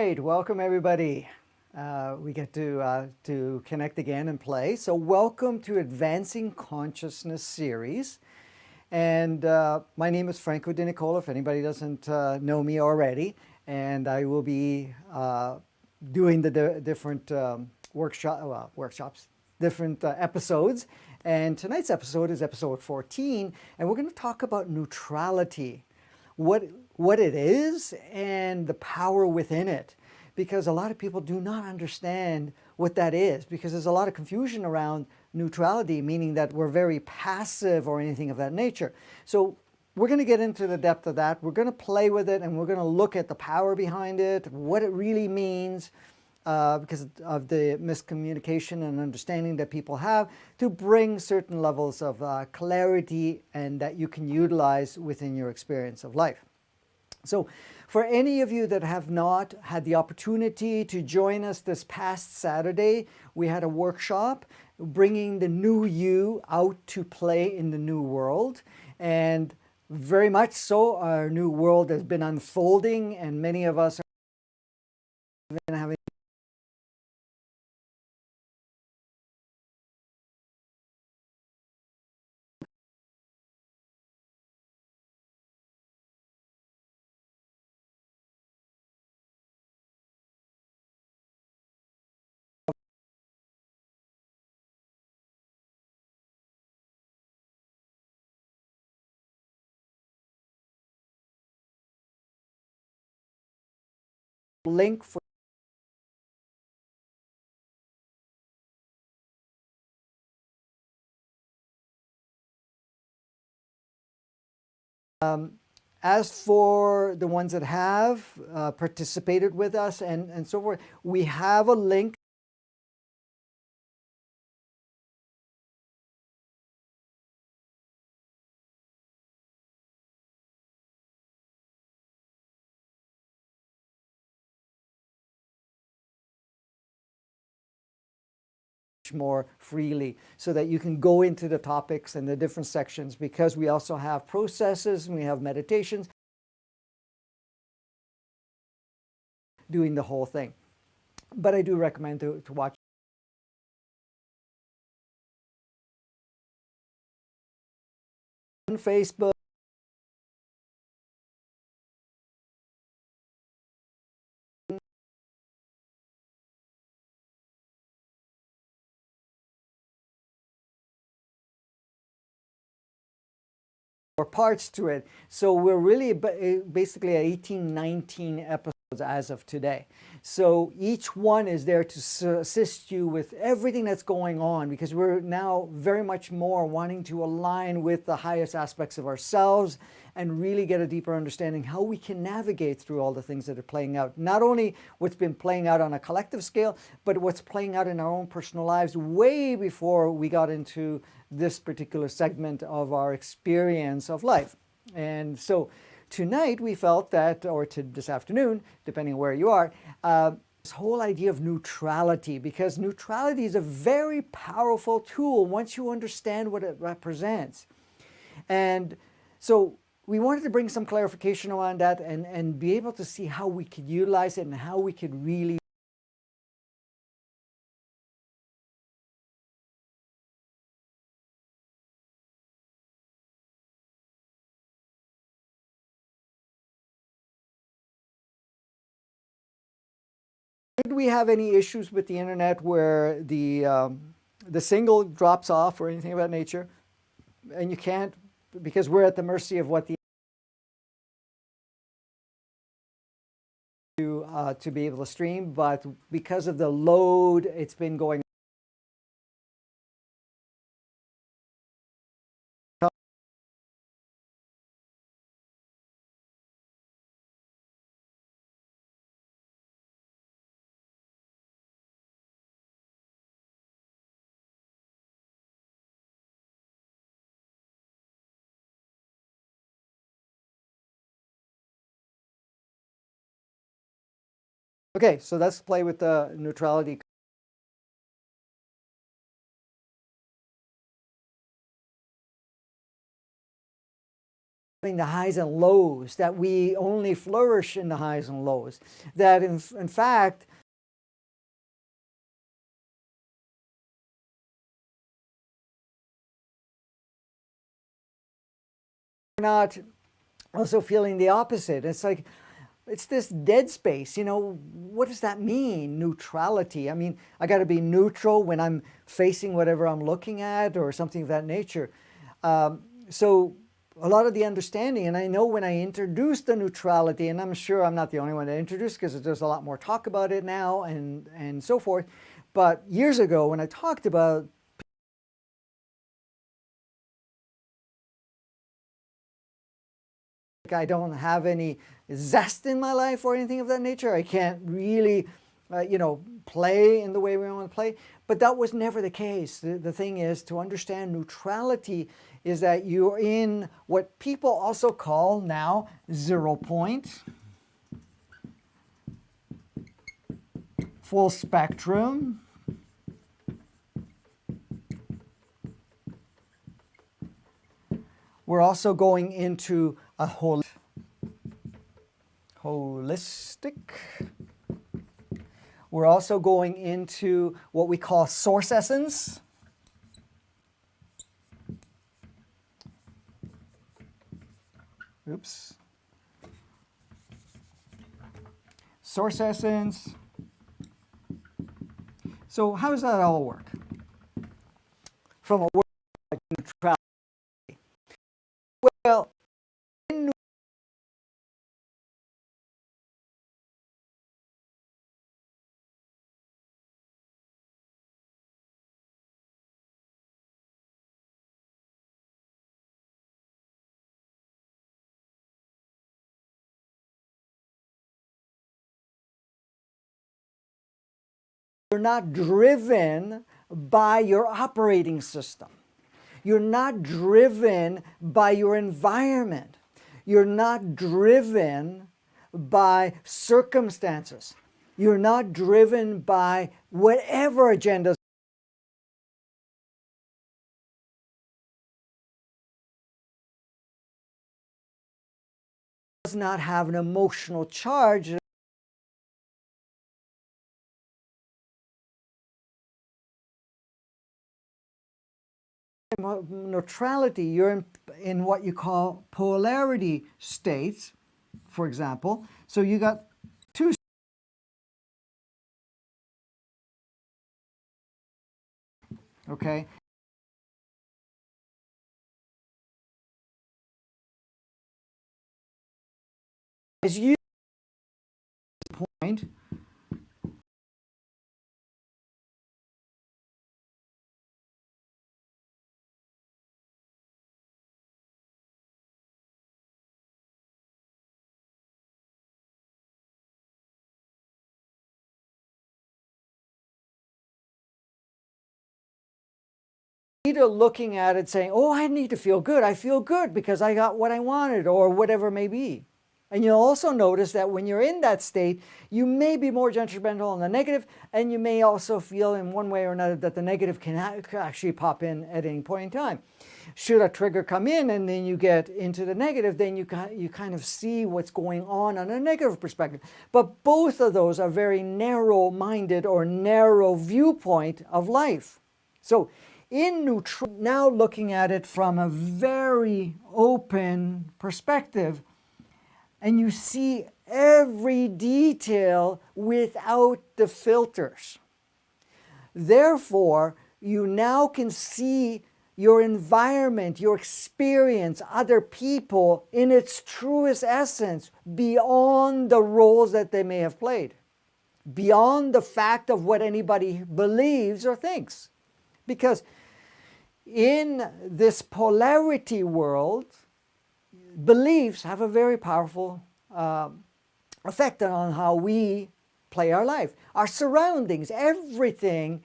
right, welcome everybody. We get to connect again and play. So welcome to Advancing Consciousness series. And my name is Franco De Nicola, if anybody doesn't know me already. And I will be doing the different workshops, different episodes. And tonight's episode is episode 14, and we're going to talk about neutrality. What it is and the power within it, because a lot of people do not understand what that is, because there's a lot of confusion around neutrality, meaning that we're very passive or anything of that nature. So we're going to get into the depth of that. We're going to play with it, and we're going to look at the power behind it, what it really means, because of the miscommunication and understanding that people have, to bring certain levels of clarity and that you can utilize within your experience of life. So for any of you that have not had the opportunity to join us this past Saturday, we had a workshop bringing the new you out to play in the new world. And very much so, our new world has been unfolding, and many of us are having a link for as for the ones that have participated with us and so forth, we have a link more freely so that you can go into the topics and the different sections, because we also have processes and we have meditations doing the whole thing. But I do recommend to watch on Facebook. Or parts to it. So we're really basically at 18, 19 episodes as of today. So each one is there to assist you with everything that's going on, because we're now very much more wanting to align with the highest aspects of ourselves and really get a deeper understanding how we can navigate through all the things that are playing out. Not only what's been playing out on a collective scale, but what's playing out in our own personal lives way before we got into this particular segment of our experience of life. And so tonight we felt that, or to this afternoon, depending on where you are, this whole idea of neutrality, because neutrality is a very powerful tool once you understand what it represents. And so we wanted to bring some clarification around that and be able to see how we could utilize it and how we could really Did we have any issues with the internet where the signal drops off or anything of that nature? And you can't, because we're at the mercy of what the to be able to stream, but because of the load, it's been going. Okay, so let's play with the neutrality. the highs and lows, that we only flourish in the highs and lows, that in fact, we're not also feeling the opposite. It's like, it's this dead space, you know. What does that mean, neutrality? I mean, I got to be neutral when I'm facing whatever I'm looking at or something of that nature. So a lot of the understanding, and I know when I introduced the neutrality, and I'm sure I'm not the only one that introduced, because there's a lot more talk about it now and so forth, but years ago when I talked about I don't have any zest in my life or anything of that nature, I can't really you know, play in the way we want to play. But that was never the case. The thing is, to understand neutrality is that you're in what people also call now 0 point, full spectrum, we're also going into a holistic. We're also going into what we call source essence. Oops. Source essence. So how does that all work? From a word like neutrality. Well, you're not driven by your operating system. You're not driven by your environment. You're not driven by circumstances. You're not driven by whatever agendas. Does not have an emotional charge. Neutrality, you're in what you call polarity states, for example. So you got two. Okay. As you point, either looking at it saying, oh, I need to feel good. I feel good because I got what I wanted, or whatever it may be. And you'll also notice that when you're in that state, you may be more judgmental on the negative, and you may also feel in one way or another that the negative can actually pop in at any point in time. Should a trigger come in and then you get into the negative, then you kind of see what's going on a negative perspective. But both of those are very narrow-minded or narrow viewpoint of life. So in neutral, now looking at it from a very open perspective, and you see every detail without the filters. Therefore, you now can see your environment, your experience, other people in its truest essence, beyond the roles that they may have played, beyond the fact of what anybody believes or thinks. Because in this polarity world, beliefs have a very powerful effect on how we play our life. Our surroundings, everything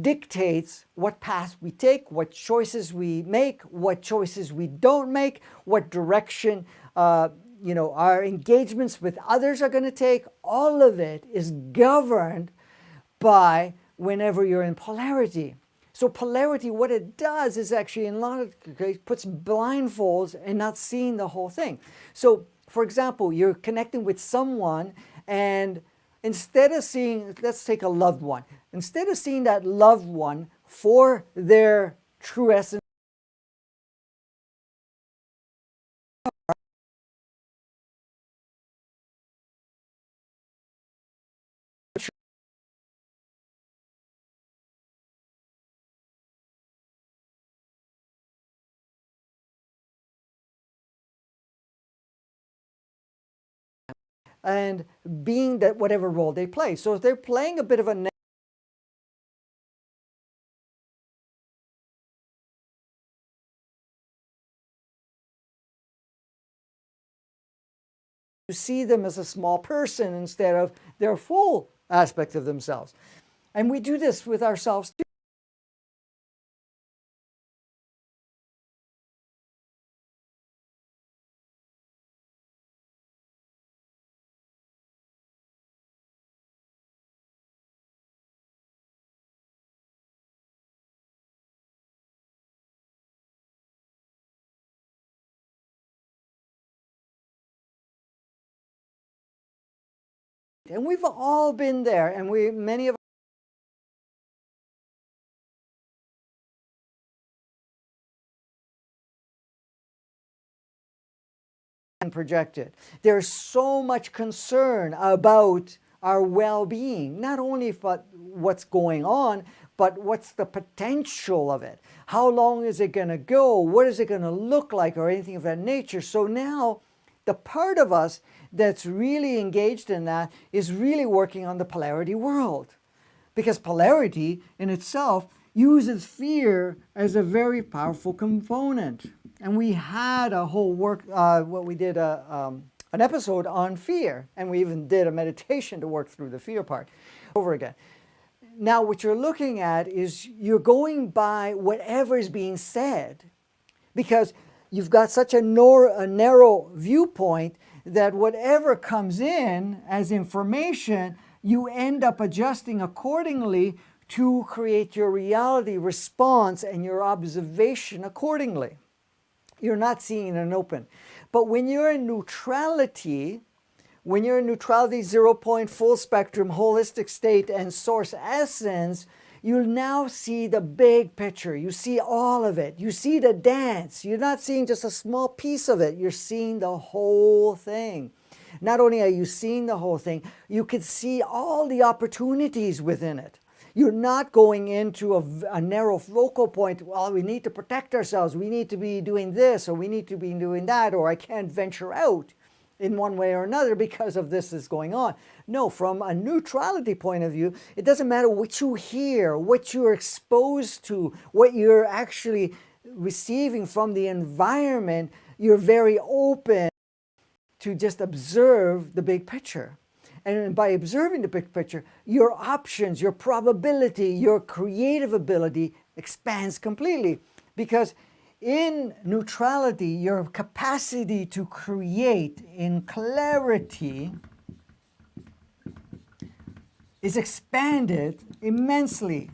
dictates what path we take, what choices we make, what choices we don't make, what direction you know, our engagements with others are going to take. All of it is governed by whenever you're in polarity. So polarity, what it does is actually in a lot of cases puts blindfolds and not seeing the whole thing. So for example, you're connecting with someone, and instead of seeing, let's take a loved one, instead of seeing that loved one for their true essence, and being that whatever role they play. So if they're playing a bit of a you see them as a small person instead of their full aspect of themselves. And we do this with ourselves too. And we've all been there, and many of us projected. There's so much concern about our well-being, not only for what's going on, but what's the potential of it? How long is it going to go? What is it going to look like, or anything of that nature? So now the part of us that's really engaged in that is really working on the polarity world, because polarity in itself uses fear as a very powerful component. And we had a whole we did an episode on fear, and we even did a meditation to work through the fear part over again. Now what you're looking at is you're going by whatever is being said, because you've got such a narrow viewpoint that whatever comes in as information, you end up adjusting accordingly to create your reality response and your observation accordingly. You're not seeing an open. But when you're in neutrality, 0 point, full spectrum, holistic state, and source essence, you now see the big picture. You see all of it. You see the dance. You're not seeing just a small piece of it. You're seeing the whole thing. Not only are you seeing the whole thing, you can see all the opportunities within it. You're not going into a narrow focal point. Well, we need to protect ourselves. We need to be doing this, or we need to be doing that, or I can't venture out in one way or another because of this is going on. No, from a neutrality point of view, it doesn't matter what you hear, what you're exposed to, what you're actually receiving from the environment. You're very open to just observe the big picture. And by observing the big picture, your options, your probability, your creative ability expands completely. Because in neutrality, your capacity to create in clarity is expanded immensely.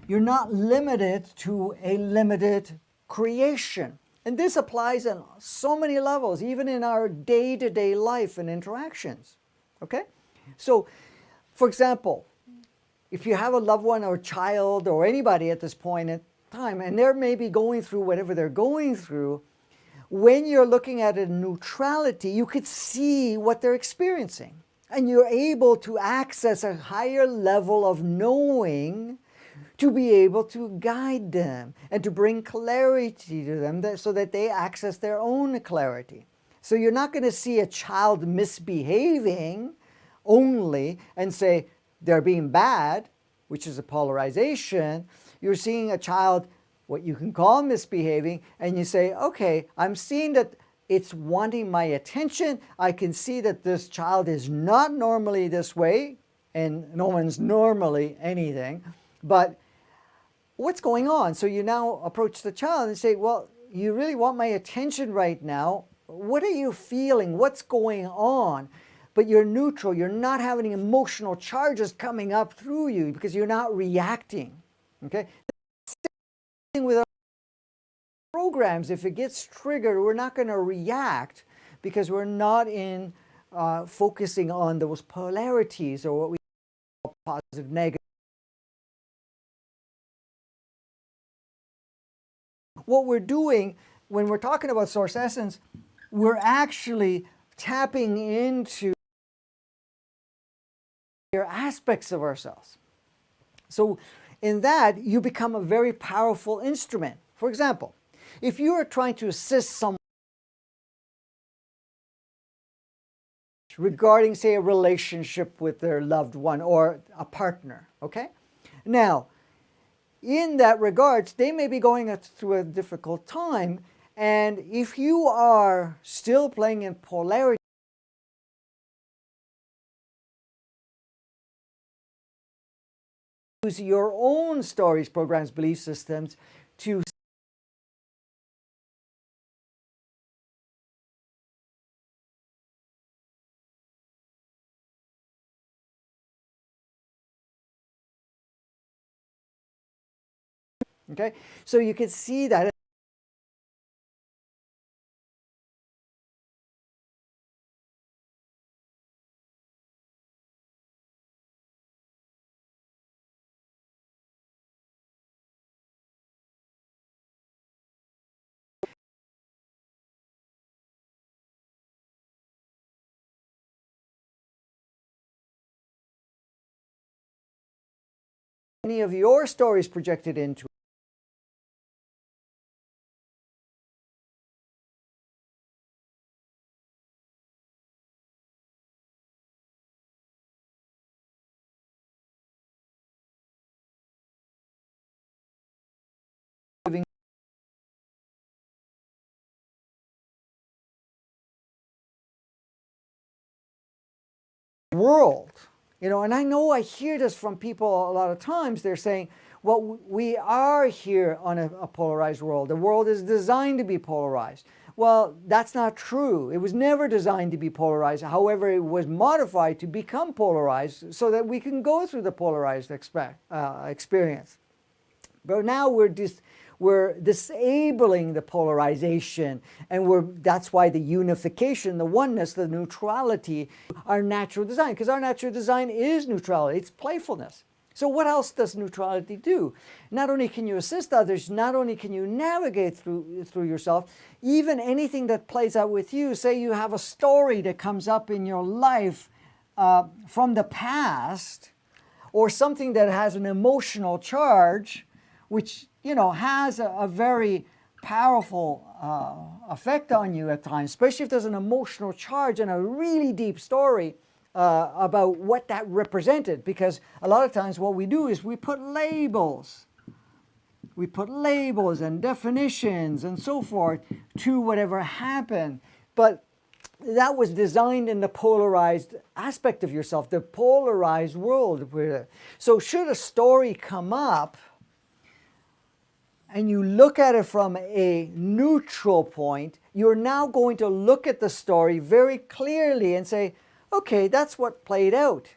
You're not limited to a limited creation. And this applies on so many levels, even in our day-to-day life and interactions. Okay? So, for example, if you have a loved one or child or anybody at this point in time, and they're maybe going through whatever they're going through, when you're looking at a neutrality, you could see what they're experiencing. And you're able to access a higher level of knowing to be able to guide them and to bring clarity to them so that they access their own clarity. So you're not going to see a child misbehaving only and say they're being bad, which is a polarization. You're seeing a child, what you can call misbehaving, and you say, okay, I'm seeing that it's wanting my attention. I can see that this child is not normally this way, and no one's normally anything, but what's going on? So you now approach the child and say, well, you really want my attention right now. What are you feeling? What's going on? but you're neutral. You're not having emotional charges coming up through you because you're not reacting. Okay? Same thing with our programs. If it gets triggered, we're not going to react because we're not in focusing on those polarities or what we call positive, negative. What we're doing when we're talking about source essence, we're actually tapping into aspects of ourselves. So in that, you become a very powerful instrument. For example, if you are trying to assist someone regarding, say, a relationship with their loved one or a partner, okay? Now, in that regards, they may be going through a difficult time, and if you are still playing in polarity, use your own stories, programs, belief systems to okay? So you can see that any of your stories projected into living world. You know, and I know I hear this from people a lot of times. They're saying, well, we are here on a polarized world. The world is designed to be polarized. Well, that's not true. It was never designed to be polarized. However, it was modified to become polarized so that we can go through the polarized experience. But now we're disabling the polarization, and that's why the unification, the oneness, the neutrality, our natural design, because our natural design is neutrality, it's playfulness. So what else does neutrality do? Not only can you assist others, not only can you navigate through yourself, even anything that plays out with you, say you have a story that comes up in your life from the past, or something that has an emotional charge, which, you know, has a very powerful effect on you at times, especially if there's an emotional charge and a really deep story about what that represented. Because a lot of times what we do is we put labels. We put labels and definitions and so forth to whatever happened. But that was designed in the polarized aspect of yourself, the polarized world. So should a story come up, and you look at it from a neutral point, you're now going to look at the story very clearly and say, okay, that's what played out.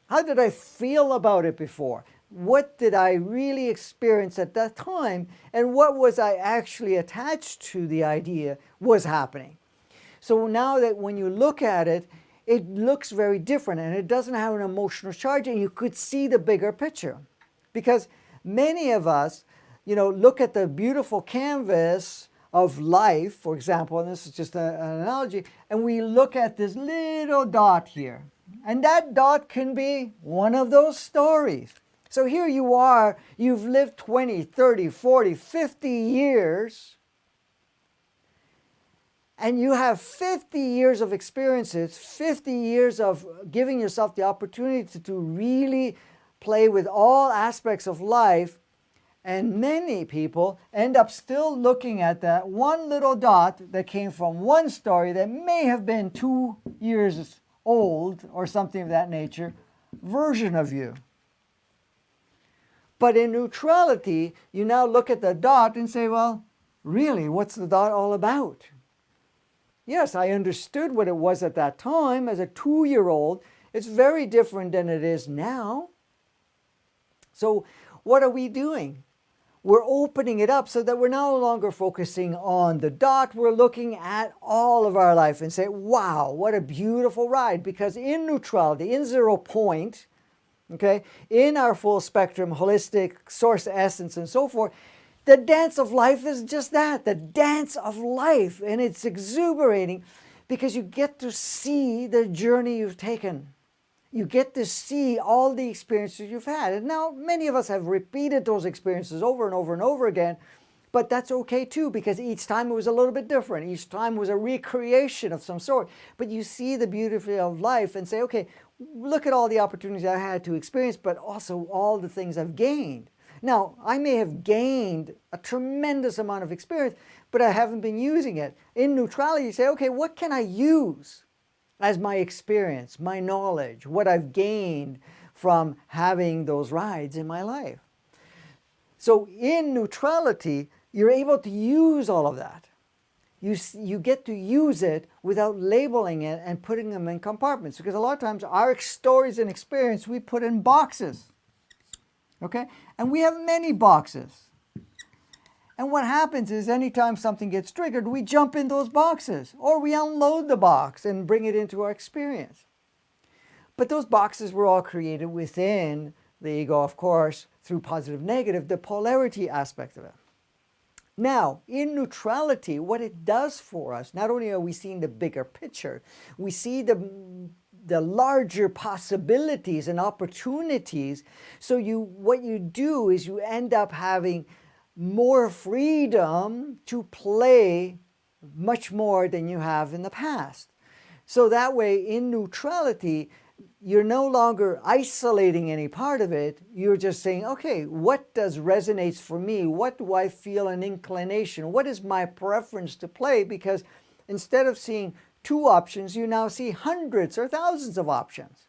How did I feel about it before? What did I really experience at that time? And what was I actually attached to the idea was happening? So now that when you look at it, it looks very different and it doesn't have an emotional charge, and you could see the bigger picture. Because many of us, you know, look at the beautiful canvas of life, for example, and this is just an analogy, and we look at this little dot here. And that dot can be one of those stories. So here you are, you've lived 20, 30, 40, 50 years, and you have 50 years of experiences, 50 years of giving yourself the opportunity to really play with all aspects of life. And many people end up still looking at that one little dot that came from one story that may have been 2 years old or something of that nature, version of you. But in neutrality, you now look at the dot and say, well, really, what's the dot all about? Yes, I understood what it was at that time as a 2-year-old. It's very different than it is now. So what are we doing? We're opening it up so that we're no longer focusing on the dot. We're looking at all of our life and say, wow, what a beautiful ride. Because in neutrality, in 0 point, okay, in our full spectrum, holistic, source essence, and so forth, the dance of life is just that, the dance of life. And it's exuberating because you get to see the journey you've taken. You get to see all the experiences you've had. And now many of us have repeated those experiences over and over and over again, but that's okay too, because each time it was a little bit different. Each time was a recreation of some sort. But you see the beauty of life and say, okay, look at all the opportunities I had to experience, but also all the things I've gained. Now, I may have gained a tremendous amount of experience, but I haven't been using it. In neutrality, you say, okay, what can I use as my experience, my knowledge, what I've gained from having those rides in my life? So in neutrality, you're able to use all of that. You get to use it without labeling it and putting them in compartments. Because a lot of times our stories and experience we put in boxes. Okay? And we have many boxes. And what happens is anytime something gets triggered, we jump in those boxes or we unload the box and bring it into our experience. But those boxes were all created within the ego, of course, through positive, negative, the polarity aspect of it. Now, in neutrality, what it does for us, not only are we seeing the bigger picture, we see the larger possibilities and opportunities. So what you do is you end up having more freedom to play much more than you have in the past. So that way, in neutrality, you're no longer isolating any part of it. You're just saying, okay, what does resonates for me? What do I feel an inclination? What is my preference to play? Because instead of seeing 2 options, you now see hundreds or thousands of options.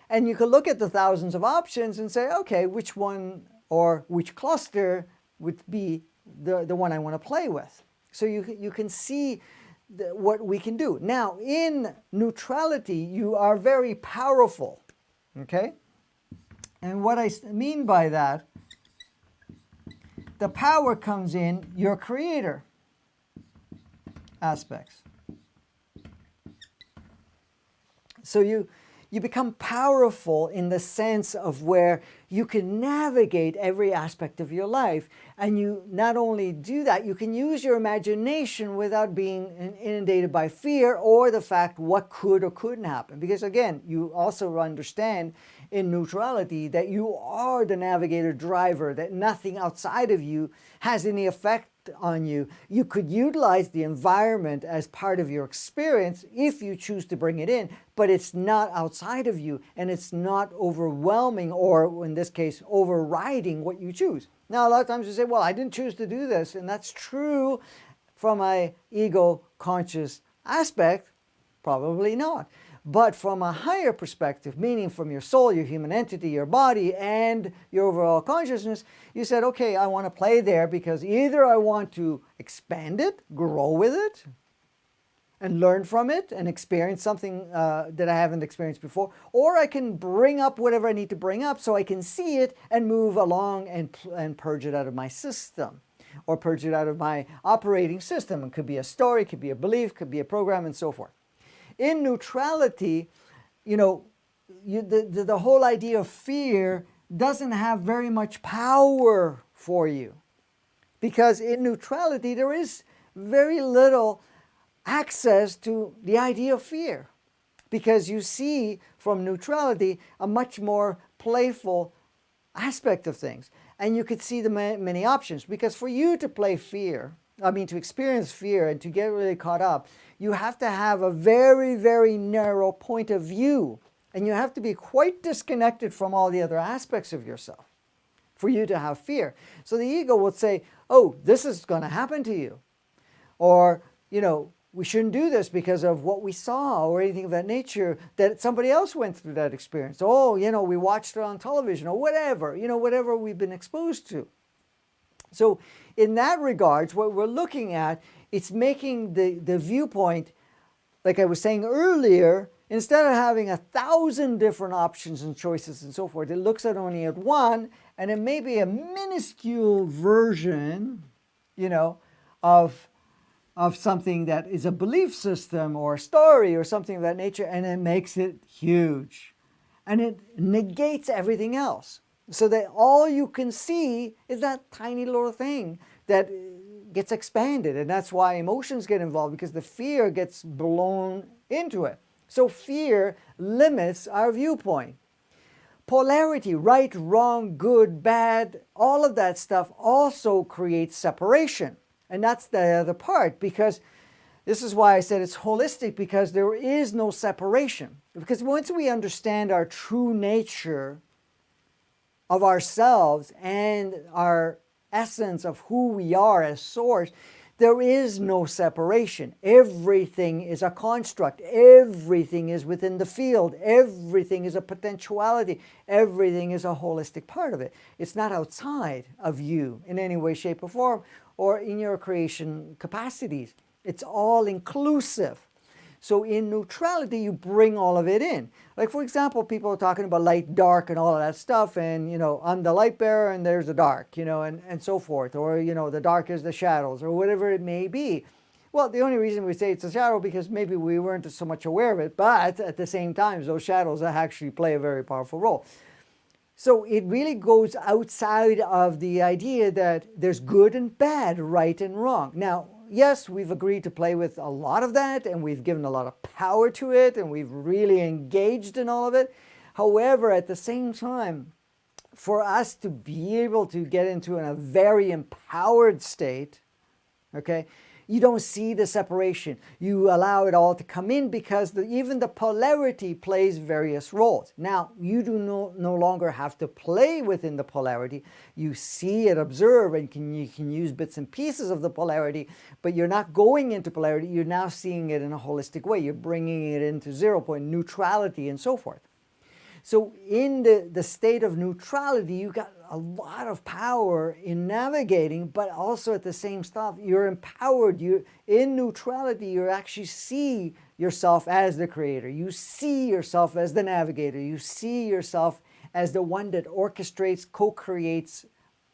And you can look at the thousands of options and say, okay, which one or which cluster would be the one I want to play with. So you can see what we can do. Now, in neutrality, you are very powerful, okay? And what I mean by that, the power comes in your creator aspects. So you become powerful in the sense of where you can navigate every aspect of your life. And you not only do that, you can use your imagination without being inundated by fear or the fact what could or couldn't happen. Because again, you also understand in neutrality that you are the navigator driver, that nothing outside of you has any effect on you. You could utilize the environment as part of your experience if you choose to bring it in, but it's not outside of you and it's not overwhelming or, in this case, overriding what you choose. Now, a lot of times you say, well, I didn't choose to do this, and that's true from an ego conscious aspect. Probably not. But from a higher perspective, meaning from your soul, your human entity, your body, and your overall consciousness, you said, okay, I want to play there because either I want to expand it, grow with it, and learn from it, and experience something that I haven't experienced before, or I can bring up whatever I need to bring up so I can see it and move along and purge it out of my system, or purge it out of my operating system. It could be a story, it could be a belief, it could be a program, and so forth. In neutrality, the whole idea of fear doesn't have very much power for you. Because in neutrality, there is very little access to the idea of fear. Because you see from neutrality a much more playful aspect of things. And you could see the many options. Because for you to play fear, to experience fear and to get really caught up, you have to have a very, very narrow point of view. And you have to be quite disconnected from all the other aspects of yourself for you to have fear. So the ego will say, oh, this is going to happen to you. Or, we shouldn't do this because of what we saw or anything of that nature, that somebody else went through that experience. Oh, we watched it on television or whatever, whatever we've been exposed to. So in that regards, what we're looking at it's making the viewpoint, like I was saying earlier, instead of having 1,000 different options and choices and so forth, it looks at only at one, and it may be a minuscule version, of something that is a belief system or a story or something of that nature, and it makes it huge. And it negates everything else. So that all you can see is that tiny little thing that gets expanded. And that's why emotions get involved, because the fear gets blown into it. So fear limits our viewpoint. Polarity, right, wrong, good, bad, all of that stuff also creates separation. And that's the other part, because this is why I said it's holistic, because there is no separation. Because once we understand our true nature of ourselves and our essence of who we are as source, there is no separation. Everything is a construct. Everything is within the field. Everything is a potentiality. Everything is a holistic part of it. It's not outside of you in any way, shape, or form, or in your creation capacities. It's all inclusive. So in neutrality, you bring all of it in. Like, for example, people are talking about light, dark, and all of that stuff, and, I'm the light bearer and there's the dark, and so forth. Or, the dark is the shadows, or whatever it may be. Well, the only reason we say it's a shadow because maybe we weren't so much aware of it, but at the same time, those shadows actually play a very powerful role. So it really goes outside of the idea that there's good and bad, right and wrong. Now, yes, we've agreed to play with a lot of that, and we've given a lot of power to it, and we've really engaged in all of it. However, at the same time, for us to be able to get into a very empowered state, okay, you don't see the separation. You allow it all to come in, because even the polarity plays various roles. Now, you do no longer have to play within the polarity. You see it, observe, and you can use bits and pieces of the polarity, but you're not going into polarity. You're now seeing it in a holistic way. You're bringing it into 0 point, neutrality, and so forth. So in the state of neutrality, you got a lot of power in navigating, but also at the same stuff, you're empowered. In neutrality, you actually see yourself as the creator. You see yourself as the navigator. You see yourself as the one that orchestrates, co-creates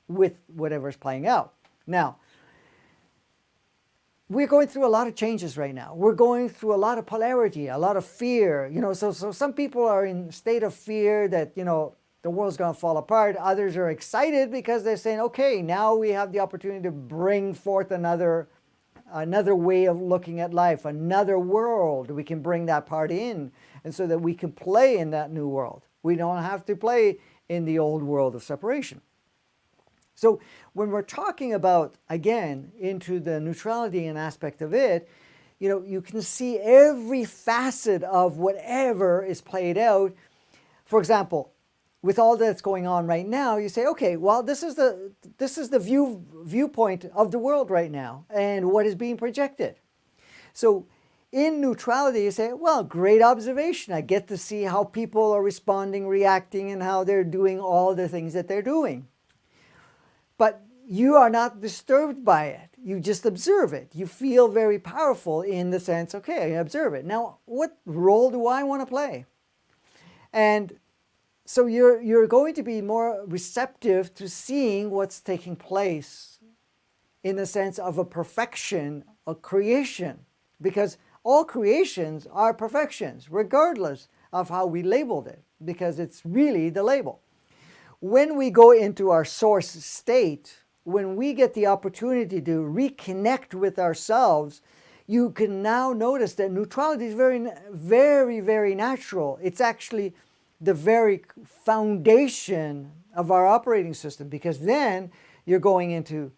with whatever's playing out. Now, we're going through a lot of changes right now. We're going through a lot of polarity, a lot of fear. So some people are in a state of fear that, the world's going to fall apart. Others are excited because they're saying, okay, now we have the opportunity to bring forth another way of looking at life, another world. We can bring that part in, and so that we can play in that new world. We don't have to play in the old world of separation. So when we're talking about, again, into the neutrality and aspect of it, you can see every facet of whatever is played out. For example, with all that's going on right now, you say, okay, well, this is the viewpoint of the world right now, and what is being projected. So in neutrality, you say, well, great observation. I get to see how people are responding, reacting, and how they're doing all the things that they're doing. But you are not disturbed by it. You just observe it. You feel very powerful in the sense, okay, I observe it. Now, what role do I want to play? And so you're going to be more receptive to seeing what's taking place in the sense of a perfection of creation, because all creations are perfections, regardless of how we labeled it, because it's really the label. When we go into our source state, when we get the opportunity to reconnect with ourselves, you can now notice that neutrality is very, very, very natural. It's actually the very foundation of our operating system, because then you're going into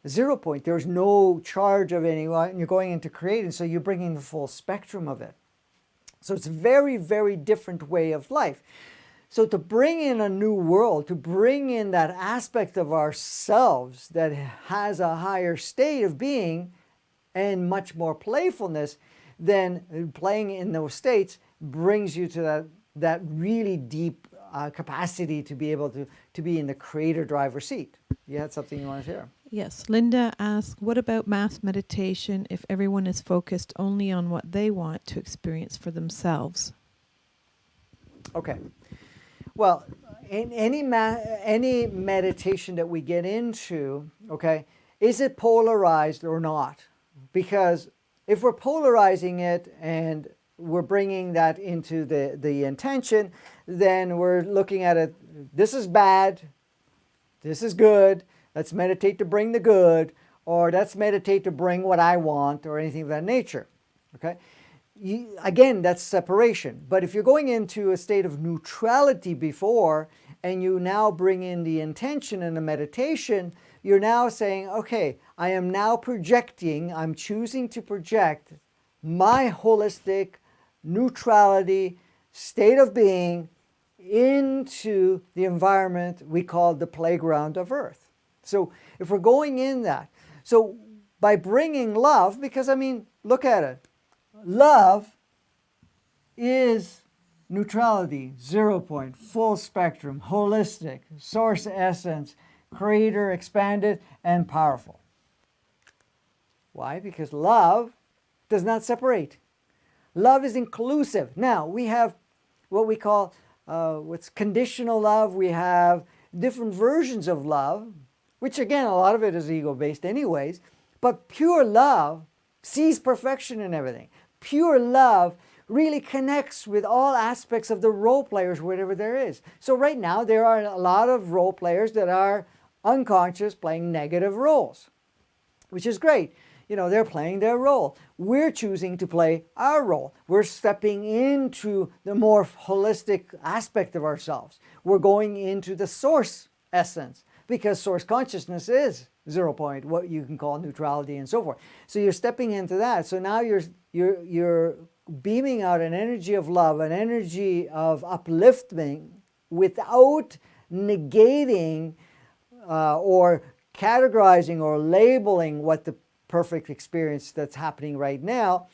0 point. There's no charge of anyone. You're going into creating, so you're bringing the full spectrum of it. So it's a very, very different way of life. So to bring in a new world, to bring in that aspect of ourselves that has a higher state of being and much more playfulness, then playing in those states brings you to that really deep capacity to be able to be in the creator driver seat. You had something you want to share? Yes. Linda asks, what about mass meditation if everyone is focused only on what they want to experience for themselves? Okay. Well, in any meditation that we get into, okay, is it polarized or not? Because if we're polarizing it and we're bringing that into the intention, then we're looking at it, this is bad, this is good, let's meditate to bring the good, or let's meditate to bring what I want, or anything of that nature. Okay? Again, that's separation. But if you're going into a state of neutrality before, and you now bring in the intention and the meditation, you're now saying, okay, I am now projecting, I'm choosing to project my holistic neutrality state of being into the environment we call the playground of Earth. So if we're going in that, so by bringing love, because I mean, look at it. Love is neutrality, 0 point, full spectrum, holistic, source essence, creator, expanded, and powerful. Why? Because love does not separate. Love is inclusive. Now, we have what we call what's conditional love. We have different versions of love, which again, a lot of it is ego-based anyways. But pure love sees perfection in everything. Pure love really connects with all aspects of the role players, whatever there is. So right now, there are a lot of role players that are unconscious playing negative roles, which is great. You know, they're playing their role. We're choosing to play our role. We're stepping into the more holistic aspect of ourselves. We're going into the source essence, because source consciousness is 0 point, what you can call neutrality and so forth. So you're stepping into that. So now you're beaming out an energy of love, an energy of uplifting, without negating or categorizing or labeling what the perfect experience that's happening right now.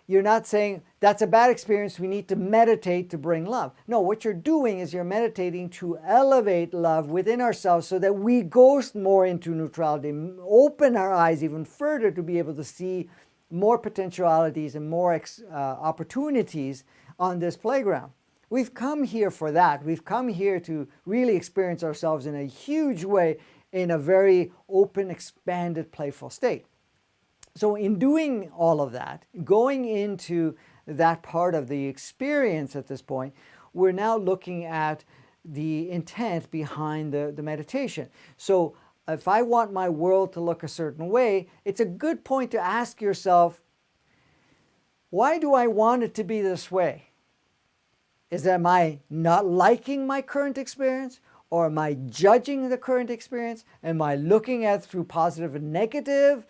You're not saying that's a bad experience, we need to meditate to bring love. No, what you're doing is you're meditating to elevate love within ourselves so that we go more into neutrality, open our eyes even further to be able to see more potentialities and more opportunities on this playground. We've come here for that. We've come here to really experience ourselves in a huge way, in a very open, expanded, playful state. So in doing all of that, going into that part of the experience at this point, we're now looking at the intent behind the meditation. So if I want my world to look a certain way, it's a good point to ask yourself, why do I want it to be this way? Am I not liking my current experience? Or am I judging the current experience? Am I looking at it through positive and negative?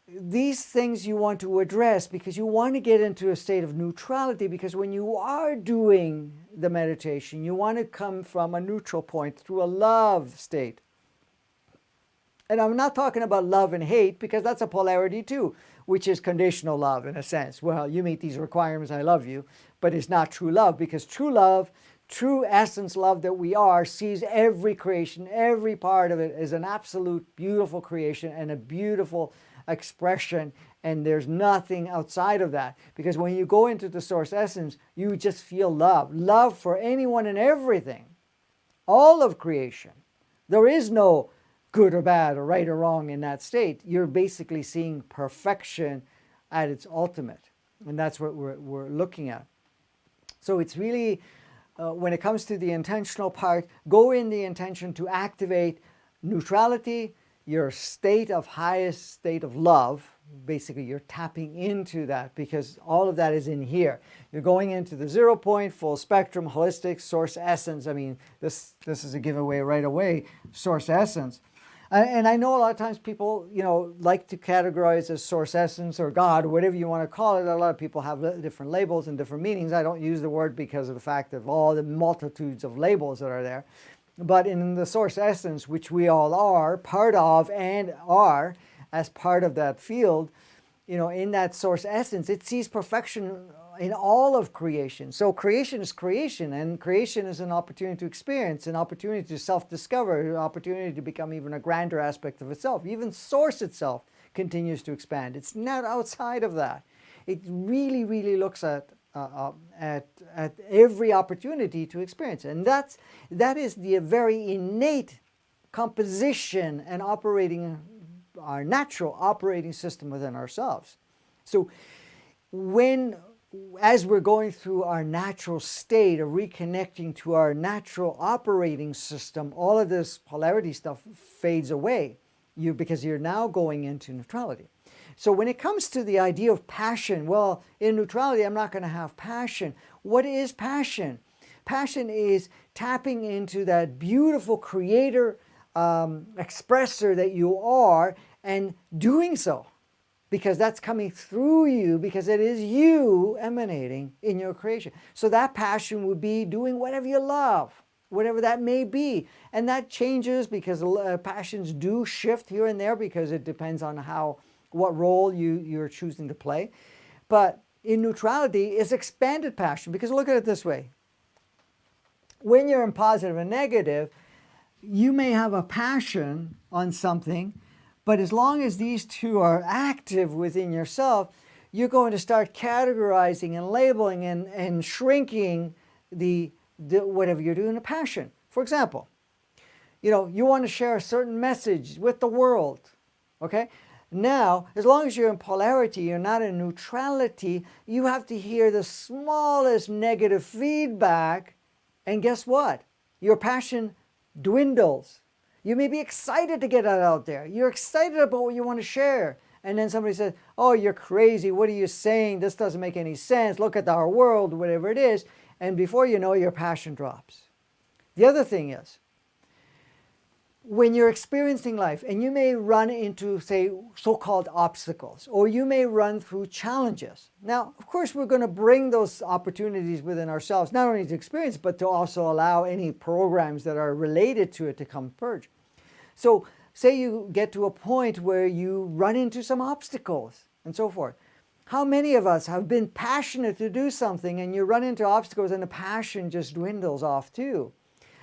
These things you want to address, because you want to get into a state of neutrality, because when you are doing the meditation, you want to come from a neutral point through a love state. And I'm not talking about love and hate, because that's a polarity too, which is conditional love in a sense. Well, you meet these requirements, I love you, but it's not true love, because true love, true essence love that we are, sees every creation, every part of it as an absolute beautiful creation and a beautiful expression, and there's nothing outside of that. Because when you go into the source essence, you just feel love for anyone and everything, all of creation. There is no good or bad or right or wrong in that state. You're basically seeing perfection at its ultimate, and that's what we're looking at. So it's really, when it comes to the intentional part, go in the intention to activate neutrality, your state of highest state of love. Basically, you're tapping into that, because all of that is in here. You're going into the 0 point, full spectrum, holistic, source essence. I mean, this is a giveaway right away, source essence. And I know a lot of times people, like to categorize as source essence or God, or whatever you want to call it. A lot of people have different labels and different meanings. I don't use the word because of the fact of all the multitudes of labels that are there. But in the source essence, which we all are part of and are as part of that field, in that source essence, it sees perfection in all of creation. So creation is creation, and creation is an opportunity to experience, an opportunity to self-discover, an opportunity to become even a grander aspect of itself. Even source itself continues to expand. It's not outside of that. It really, really looks at every opportunity to experience, and that is the very innate composition and operating, our natural operating system within ourselves. So as we're going through our natural state of reconnecting to our natural operating system, all of this polarity stuff fades away, because you're now going into neutrality. So when it comes to the idea of passion, well, in neutrality, I'm not going to have passion. What is passion? Passion is tapping into that beautiful creator, expressor that you are, and doing so, because that's coming through you, because it is you emanating in your creation. So that passion would be doing whatever you love, whatever that may be. And that changes because passions do shift here and there, because it depends on what role you're choosing to play. But in neutrality is expanded passion, because look at it this way. When you're in positive and negative, you may have a passion on something, but as long as these two are active within yourself, you're going to start categorizing and labeling and shrinking the whatever you're doing, a passion. For example, you want to share a certain message with the world, okay? Now, as long as you're in polarity, you're not in neutrality, you have to hear the smallest negative feedback, and guess what? Your passion dwindles. You may be excited to get that out there. You're excited about what you want to share. And then somebody says, oh, you're crazy. What are you saying? This doesn't make any sense. Look at our world, whatever it is. And before you know, your passion drops. The other thing is, when you're experiencing life, and you may run into, say, so-called obstacles, or you may run through challenges. Now, of course, we're going to bring those opportunities within ourselves, not only to experience, but to also allow any programs that are related to it to come purge. So, say you get to a point where you run into some obstacles and so forth. How many of us have been passionate to do something, and you run into obstacles and the passion just dwindles off too?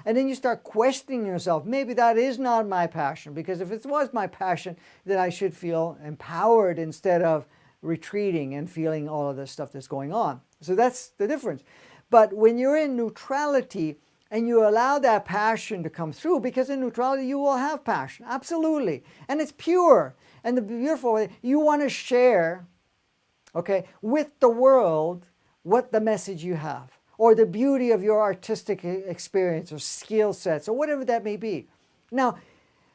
And then you start questioning yourself, maybe that is not my passion, because if it was my passion, then I should feel empowered instead of retreating and feeling all of this stuff that's going on. So that's the difference. But when you're in neutrality and you allow that passion to come through, because in neutrality you will have passion, absolutely. And it's pure. And the beautiful way, you want to share, okay, with the world what the message you have, or the beauty of your artistic experience or skill sets, or whatever that may be. Now,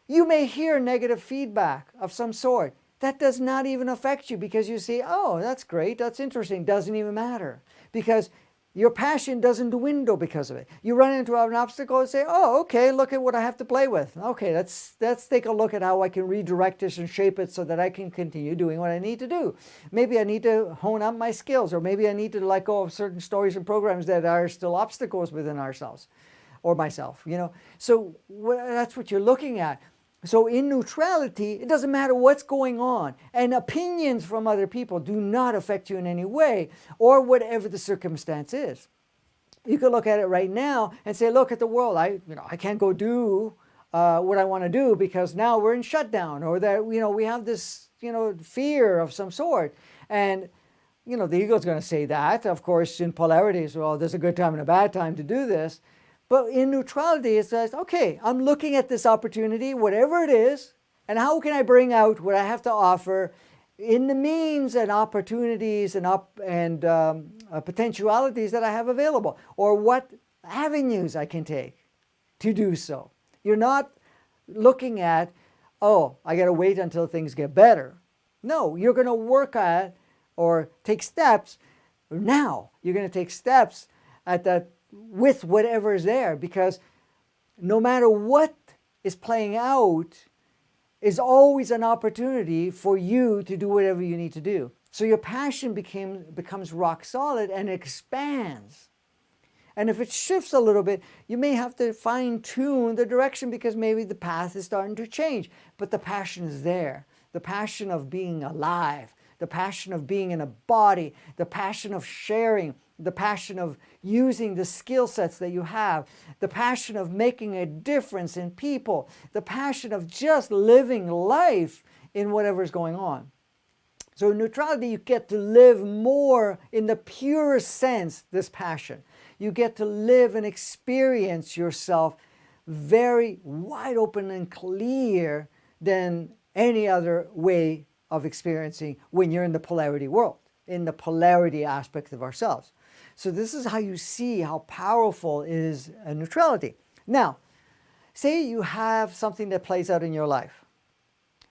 you may hear negative feedback of some sort. That does not even affect you, because you say, oh, that's great, that's interesting, doesn't even matter. Because your passion doesn't dwindle because of it. You run into an obstacle and say, oh, okay, look at what I have to play with. Okay, let's take a look at how I can redirect this and shape it so that I can continue doing what I need to do. Maybe I need to hone up my skills, or maybe I need to let go of certain stories and programs that are still obstacles within ourselves or myself, So that's what you're looking at. So in neutrality, it doesn't matter what's going on, and opinions from other people do not affect you in any way, or whatever the circumstance is. You could look at it right now and say, look at the world. I can't go do what I want to do because now we're in shutdown, or that we have this fear of some sort, and the ego's going to say that. Of course, in polarity, so well, there's a good time and a bad time to do this. But in neutrality, it says, okay, I'm looking at this opportunity, whatever it is, and how can I bring out what I have to offer in the means and opportunities and potentialities that I have available, or what avenues I can take to do so. You're not looking at, oh, I got to wait until things get better. No, you're going to work at or take steps now. You're going to take steps at that with whatever is there, because no matter what is playing out is always an opportunity for you to do whatever you need to do. So your passion becomes rock solid and expands. And if it shifts a little bit, you may have to fine-tune the direction, because maybe the path is starting to change. But the passion is there. The passion of being alive, the passion of being in a body, the passion of sharing, the passion of using the skill sets that you have, the passion of making a difference in people, the passion of just living life in whatever's going on. So in neutrality, you get to live more in the purest sense, this passion. You get to live and experience yourself very wide open and clear than any other way of experiencing when you're in the polarity world, in the polarity aspect of ourselves. So this is how you see how powerful is a neutrality. Now, say you have something that plays out in your life.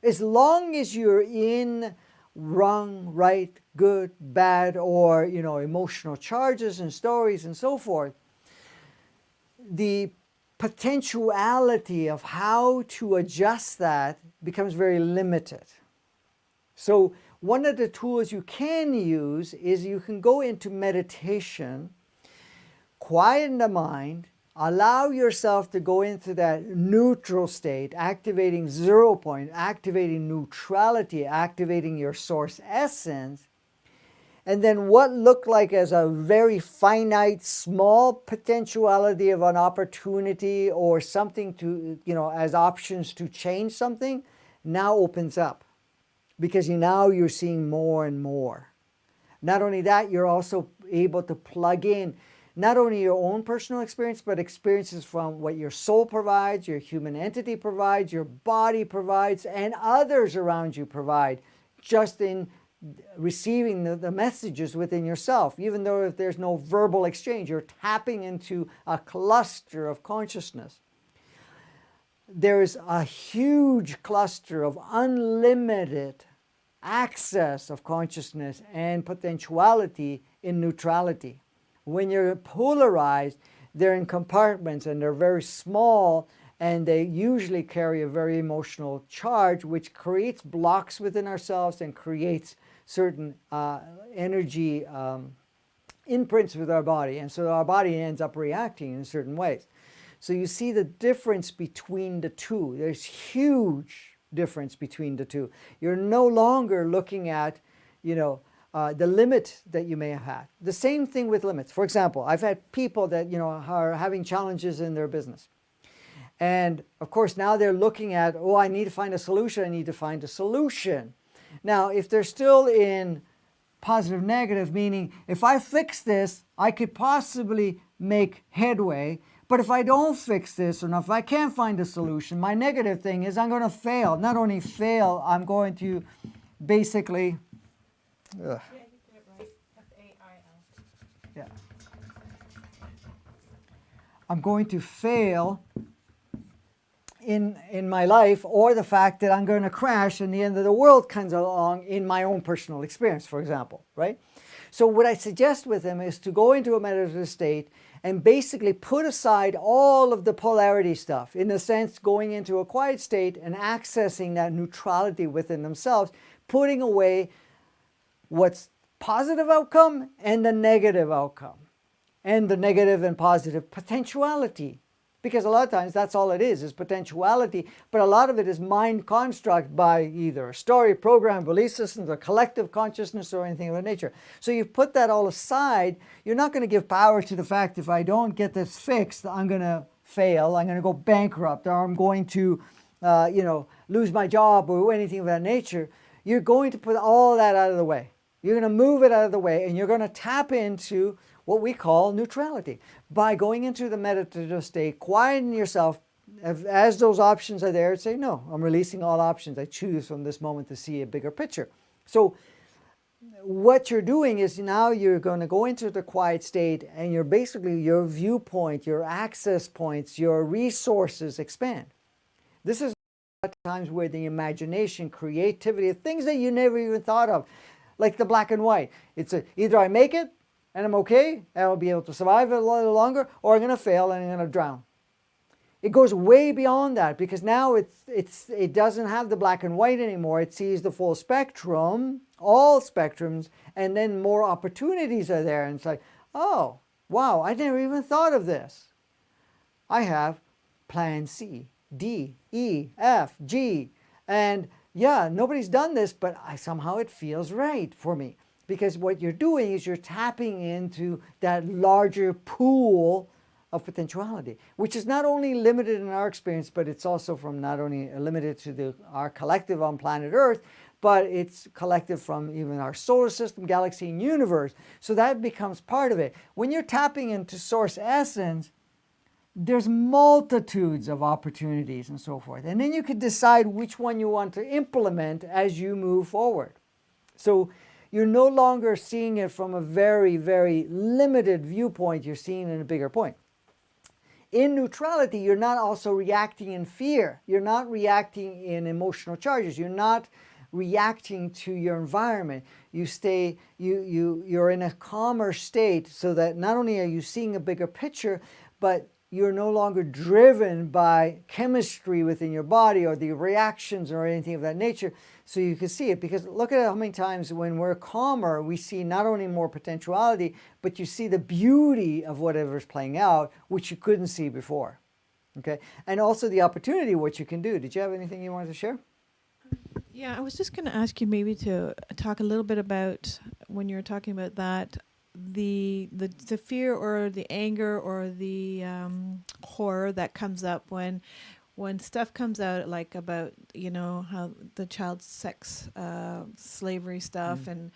As long as you're in wrong, right, good, bad, or emotional charges and stories and so forth, the potentiality of how to adjust that becomes very limited. So one of the tools you can use is you can go into meditation, quieten the mind, allow yourself to go into that neutral state, activating 0 point, activating neutrality, activating your source essence, and then what looked like as a very finite, small potentiality of an opportunity or something to, as options to change something, now opens up. Because now you're seeing more and more. Not only that, you're also able to plug in not only your own personal experience, but experiences from what your soul provides, your human entity provides, your body provides, and others around you provide, just in receiving the messages within yourself. Even though if there's no verbal exchange, you're tapping into a cluster of consciousness. There's a huge cluster of unlimited access of consciousness and potentiality in neutrality. When you're polarized, they're in compartments and they're very small, and they usually carry a very emotional charge, which creates blocks within ourselves and creates certain energy imprints with our body. And so our body ends up reacting in certain ways. So you see the difference between the two. There's huge difference between the two. You're no longer looking at, the limit that you may have had. The same thing with limits. For example, I've had people that, are having challenges in their business. And of course, now they're looking at, I need to find a solution. I need to find a solution. Now, if they're still in positive negative, meaning if I fix this, I could possibly make headway. But if I don't fix this, or if I can't find a solution, my negative thing is I'm going to fail. Not only fail, I'm going to basically... Yeah, you did it right. F-A-I-L. Yeah. I'm going to fail in my life, or the fact that I'm going to crash and the end of the world comes along in my own personal experience, for example, right? So what I suggest with them is to go into a meditative state and basically put aside all of the polarity stuff, in the sense going into a quiet state and accessing that neutrality within themselves, putting away what's positive outcome and the negative outcome, and the negative and positive potentiality. Because a lot of times that's all it is potentiality, but a lot of it is mind construct by either a story, program, belief systems, or collective consciousness, or anything of that nature. So you put that all aside. You're not going to give power to the fact, if I don't get this fixed, I'm going to fail, I'm going to go bankrupt, or I'm going to lose my job, or anything of that nature. You're going to put all that out of the way. You're going to move it out of the way, and you're going to tap into what we call neutrality. By going into the meditative state, quieting yourself, as those options are there, say, no, I'm releasing all options. I choose from this moment to see a bigger picture. So what you're doing is now you're going to go into the quiet state, and you're basically, your viewpoint, your access points, your resources expand. This is times where the imagination, creativity, things that you never even thought of, like the black and white. It's either I make it, and I'm okay, and I'll be able to survive a little longer, or I'm going to fail and I'm going to drown. It goes way beyond that, because now it doesn't have the black and white anymore. It sees the full spectrum, all spectrums, and then more opportunities are there. And it's like, oh, wow, I never even thought of this. I have plan C, D, E, F, G, and yeah, nobody's done this, but somehow it feels right for me. Because what you're doing is you're tapping into that larger pool of potentiality, which is not only limited in our experience, but it's also from not only limited to our collective on planet Earth, but it's collective from even our solar system, galaxy, and universe. So that becomes part of it. When you're tapping into source essence, there's multitudes of opportunities and so forth. And then you could decide which one you want to implement as you move forward. So you're no longer seeing it from a very, very limited viewpoint. You're seeing it in a bigger point. In neutrality, you're not also reacting in fear. You're not reacting in emotional charges. You're not reacting to your environment. You're in a calmer state, so that not only are you seeing a bigger picture, but you're no longer driven by chemistry within your body or the reactions or anything of that nature. So you can see it, because look at how many times when we're calmer, we see not only more potentiality, but you see the beauty of whatever's playing out, which you couldn't see before. Okay, and also the opportunity, what you can do. Did you have anything you wanted to share? Yeah, I was just going to ask you maybe to talk a little bit about, when you were talking about that, the fear or the anger or the horror that comes up when stuff comes out, like about, you know, how the child sex slavery stuff and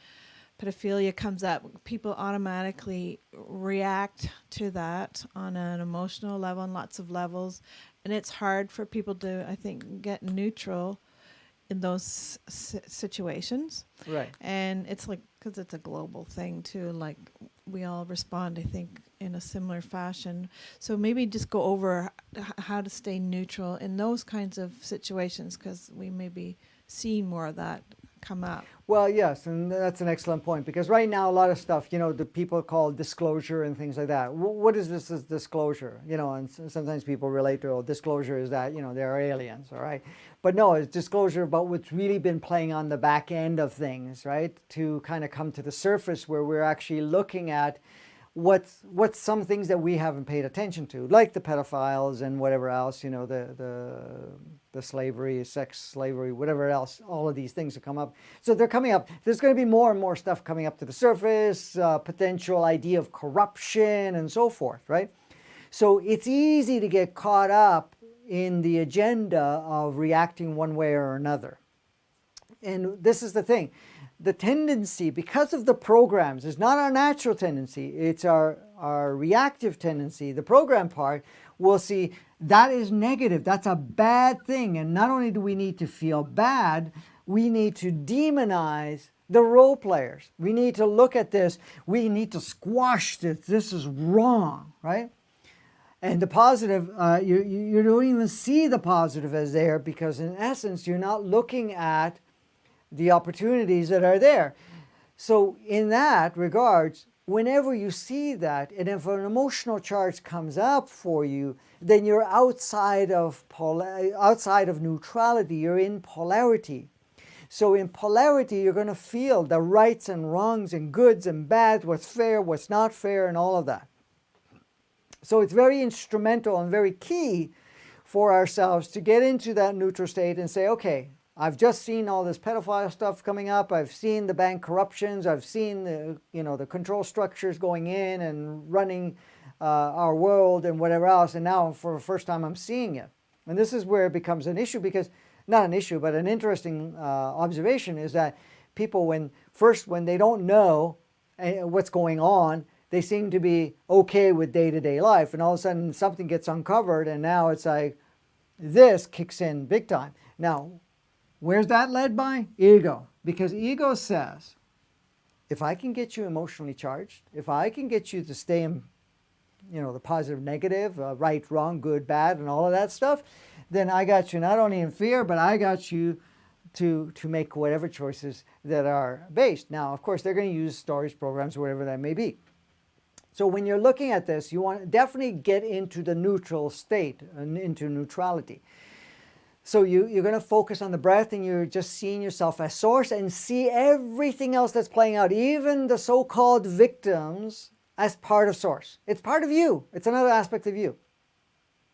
pedophilia comes up. People automatically react to that on an emotional level, on lots of levels, and it's hard for people to, I think, get neutral in those situations. Right. And it's like, because it's a global thing too, like we all respond, I think, in a similar fashion. So maybe just go over how to stay neutral in those kinds of situations, because we may be seeing more of that come up. Well, yes, and that's an excellent point, because right now a lot of stuff, you know, the people call disclosure and things like that. What is this as disclosure? You know, and sometimes people relate to, oh, disclosure is that, you know, there are aliens, all right? But no, it's disclosure about what's really been playing on the back end of things, right? To kind of come to the surface, where we're actually looking at what's some things that we haven't paid attention to, like the pedophiles and whatever else, you know, the slavery, sex slavery, whatever else, all of these things have come up. So they're coming up. There's going to be more and more stuff coming up to the surface, potential idea of corruption and so forth, right? So it's easy to get caught up in the agenda of reacting one way or another. And this is the thing. The tendency, because of the programs, is not our natural tendency, it's our reactive tendency. The program part, we'll see that is negative. That's a bad thing. And not only do we need to feel bad, we need to demonize the role players. We need to look at this. We need to squash this. This is wrong, right? And the positive, you don't even see the positive as there, because in essence, you're not looking at the opportunities that are there. So in that regards, whenever you see that, and if an emotional charge comes up for you, then you're outside of neutrality, you're in polarity. So in polarity, you're going to feel the rights and wrongs and goods and bad, what's fair, what's not fair, and all of that. So it's very instrumental and very key for ourselves to get into that neutral state and say, okay, I've just seen all this pedophile stuff coming up. I've seen the bank corruptions. I've seen the control structures going in and running our world and whatever else. And now for the first time, I'm seeing it. And this is where it becomes an issue, because not an issue, but an interesting observation is that people, when they don't know what's going on, they seem to be okay with day-to-day life. And all of a sudden something gets uncovered, and now it's like this kicks in big time. Now, where's that led by? Ego. Because ego says, if I can get you emotionally charged, if I can get you to stay in, the positive, negative, right, wrong, good, bad, and all of that stuff, then I got you not only in fear, but I got you to make whatever choices that are based. Now, of course, they're going to use stories, programs, whatever that may be. So when you're looking at this, you want to definitely get into the neutral state, into neutrality. So you're going to focus on the breath, and you're just seeing yourself as source, and see everything else that's playing out, even the so-called victims, as part of source. It's part of you. It's another aspect of you.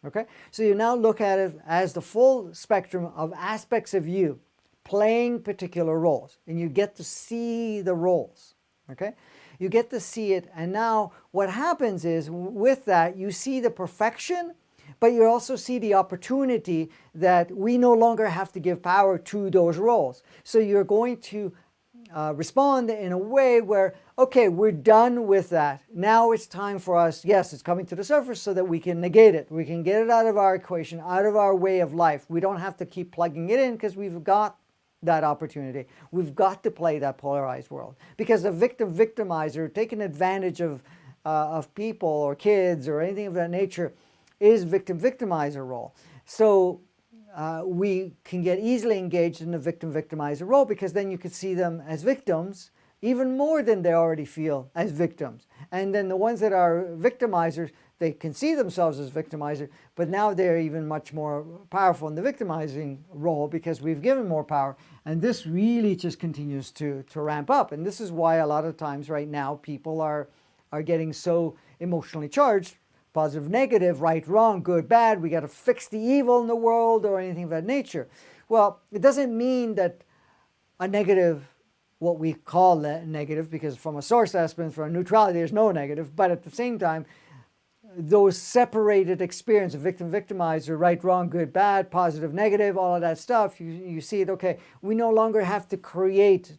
Okay? So you now look at it as the full spectrum of aspects of you, playing particular roles, and you get to see the roles, okay? You get to see it, and now what happens is with that, you see the perfection, but you also see the opportunity that we no longer have to give power to those roles. So you're going to respond in a way where, okay, we're done with that. Now it's time for us, yes, it's coming to the surface so that we can negate it. We can get it out of our equation, out of our way of life. We don't have to keep plugging it in because we've got that opportunity. We've got to play that polarized world. Because the victimizer, taking advantage of people or kids or anything of that nature, is victimizer role. So we can get easily engaged in the victimizer role, because then you can see them as victims even more than they already feel as victims. And then the ones that are victimizers, they can see themselves as victimizers, but now they're even much more powerful in the victimizing role because we've given more power. And this really just continues to ramp up. And this is why a lot of times right now people are getting so emotionally charged. Positive, negative, right, wrong, good, bad, we got to fix the evil in the world or anything of that nature. Well, it doesn't mean that a negative, what we call negative, because from a source aspect, for a neutrality, there's no negative, but at the same time, those separated experience of victim, victimizer, right, wrong, good, bad, positive, negative, all of that stuff, you see it, okay, we no longer have to create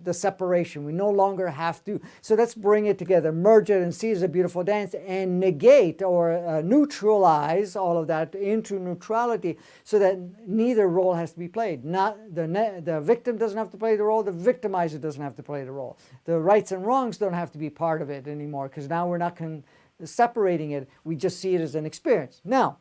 the separation. We no longer have to, so let's bring it together, merge it and see it as a beautiful dance and negate or neutralize all of that into neutrality so that neither role has to be played. Not the victim doesn't have to play the role, the victimizer doesn't have to play the role. The rights and wrongs don't have to be part of it anymore, because now we're not separating it, we just see it as an experience. Now,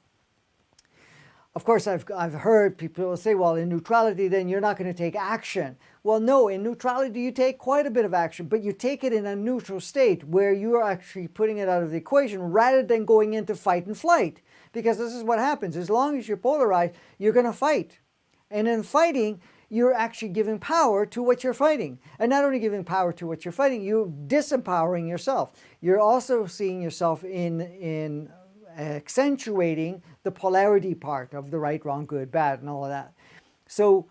of course, I've heard people say, well, in neutrality, then you're not going to take action. Well, no, in neutrality, you take quite a bit of action, but you take it in a neutral state where you're actually putting it out of the equation rather than going into fight and flight. Because this is what happens. As long as you're polarized, you're going to fight. And in fighting, you're actually giving power to what you're fighting. And not only giving power to what you're fighting, you're disempowering yourself. You're also seeing yourself in accentuating the polarity part of the right, wrong, good, bad, and all of that. So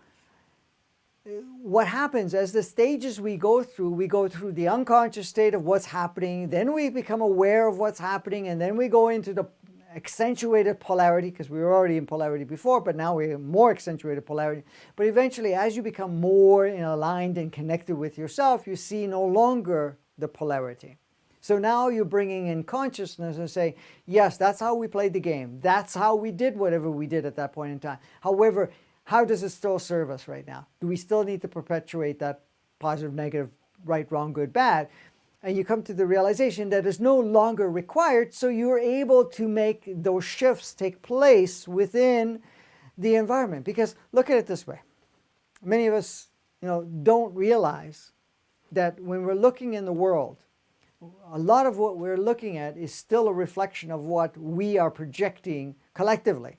what happens as the stages we go through the unconscious state of what's happening, then we become aware of what's happening, and then we go into the accentuated polarity, because we were already in polarity before, but now we have more accentuated polarity. But eventually, as you become more aligned and connected with yourself, you see no longer the polarity. So now you're bringing in consciousness and say, yes, that's how we played the game. That's how we did whatever we did at that point in time. However, how does it still serve us right now? Do we still need to perpetuate that positive, negative, right, wrong, good, bad? And you come to the realization that it's no longer required, so you're able to make those shifts take place within the environment. Because look at it this way. Many of us, don't realize that when we're looking in the world, a lot of what we're looking at is still a reflection of what we are projecting collectively.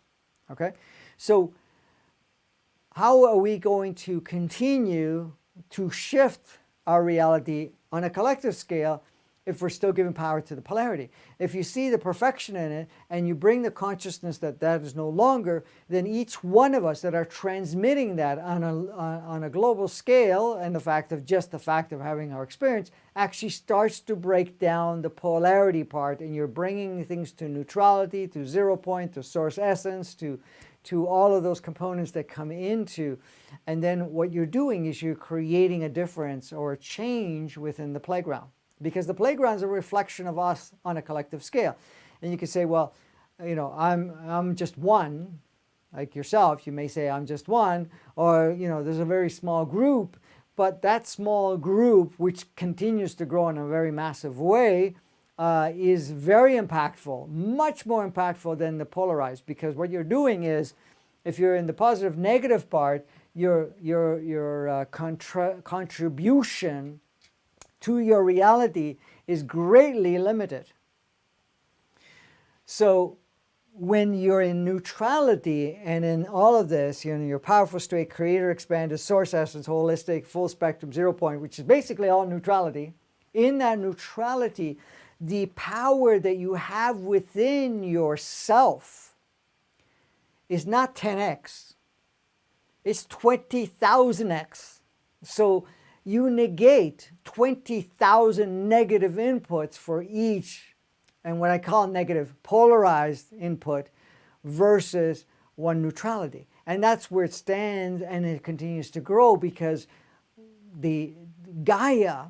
Okay? So how are we going to continue to shift our reality on a collective scale if we're still giving power to the polarity? If you see the perfection in it and you bring the consciousness that that is no longer, then each one of us that are transmitting that on a global scale, and the fact of having our experience actually starts to break down the polarity part, and you're bringing things to neutrality, to 0 point, to source essence, to all of those components that come into. And then what you're doing is you're creating a difference or a change within the playground, because the playground is a reflection of us on a collective scale. And you can say, well, I'm just one, like yourself. You may say I'm just one, or there's a very small group, but that small group, which continues to grow in a very massive way, is very impactful, much more impactful than the polarized. Because what you're doing is, if you're in the positive negative part, your contribution to your reality is greatly limited. So when you're in neutrality and in all of this, your powerful state, creator, expanded, source essence, holistic, full spectrum, 0 point, which is basically all neutrality, in that neutrality, the power that you have within yourself is not 10x. it's 20,000x. So you negate 20,000 negative inputs for each, and what I call negative, polarized input versus one neutrality. And that's where it stands, and it continues to grow because the Gaia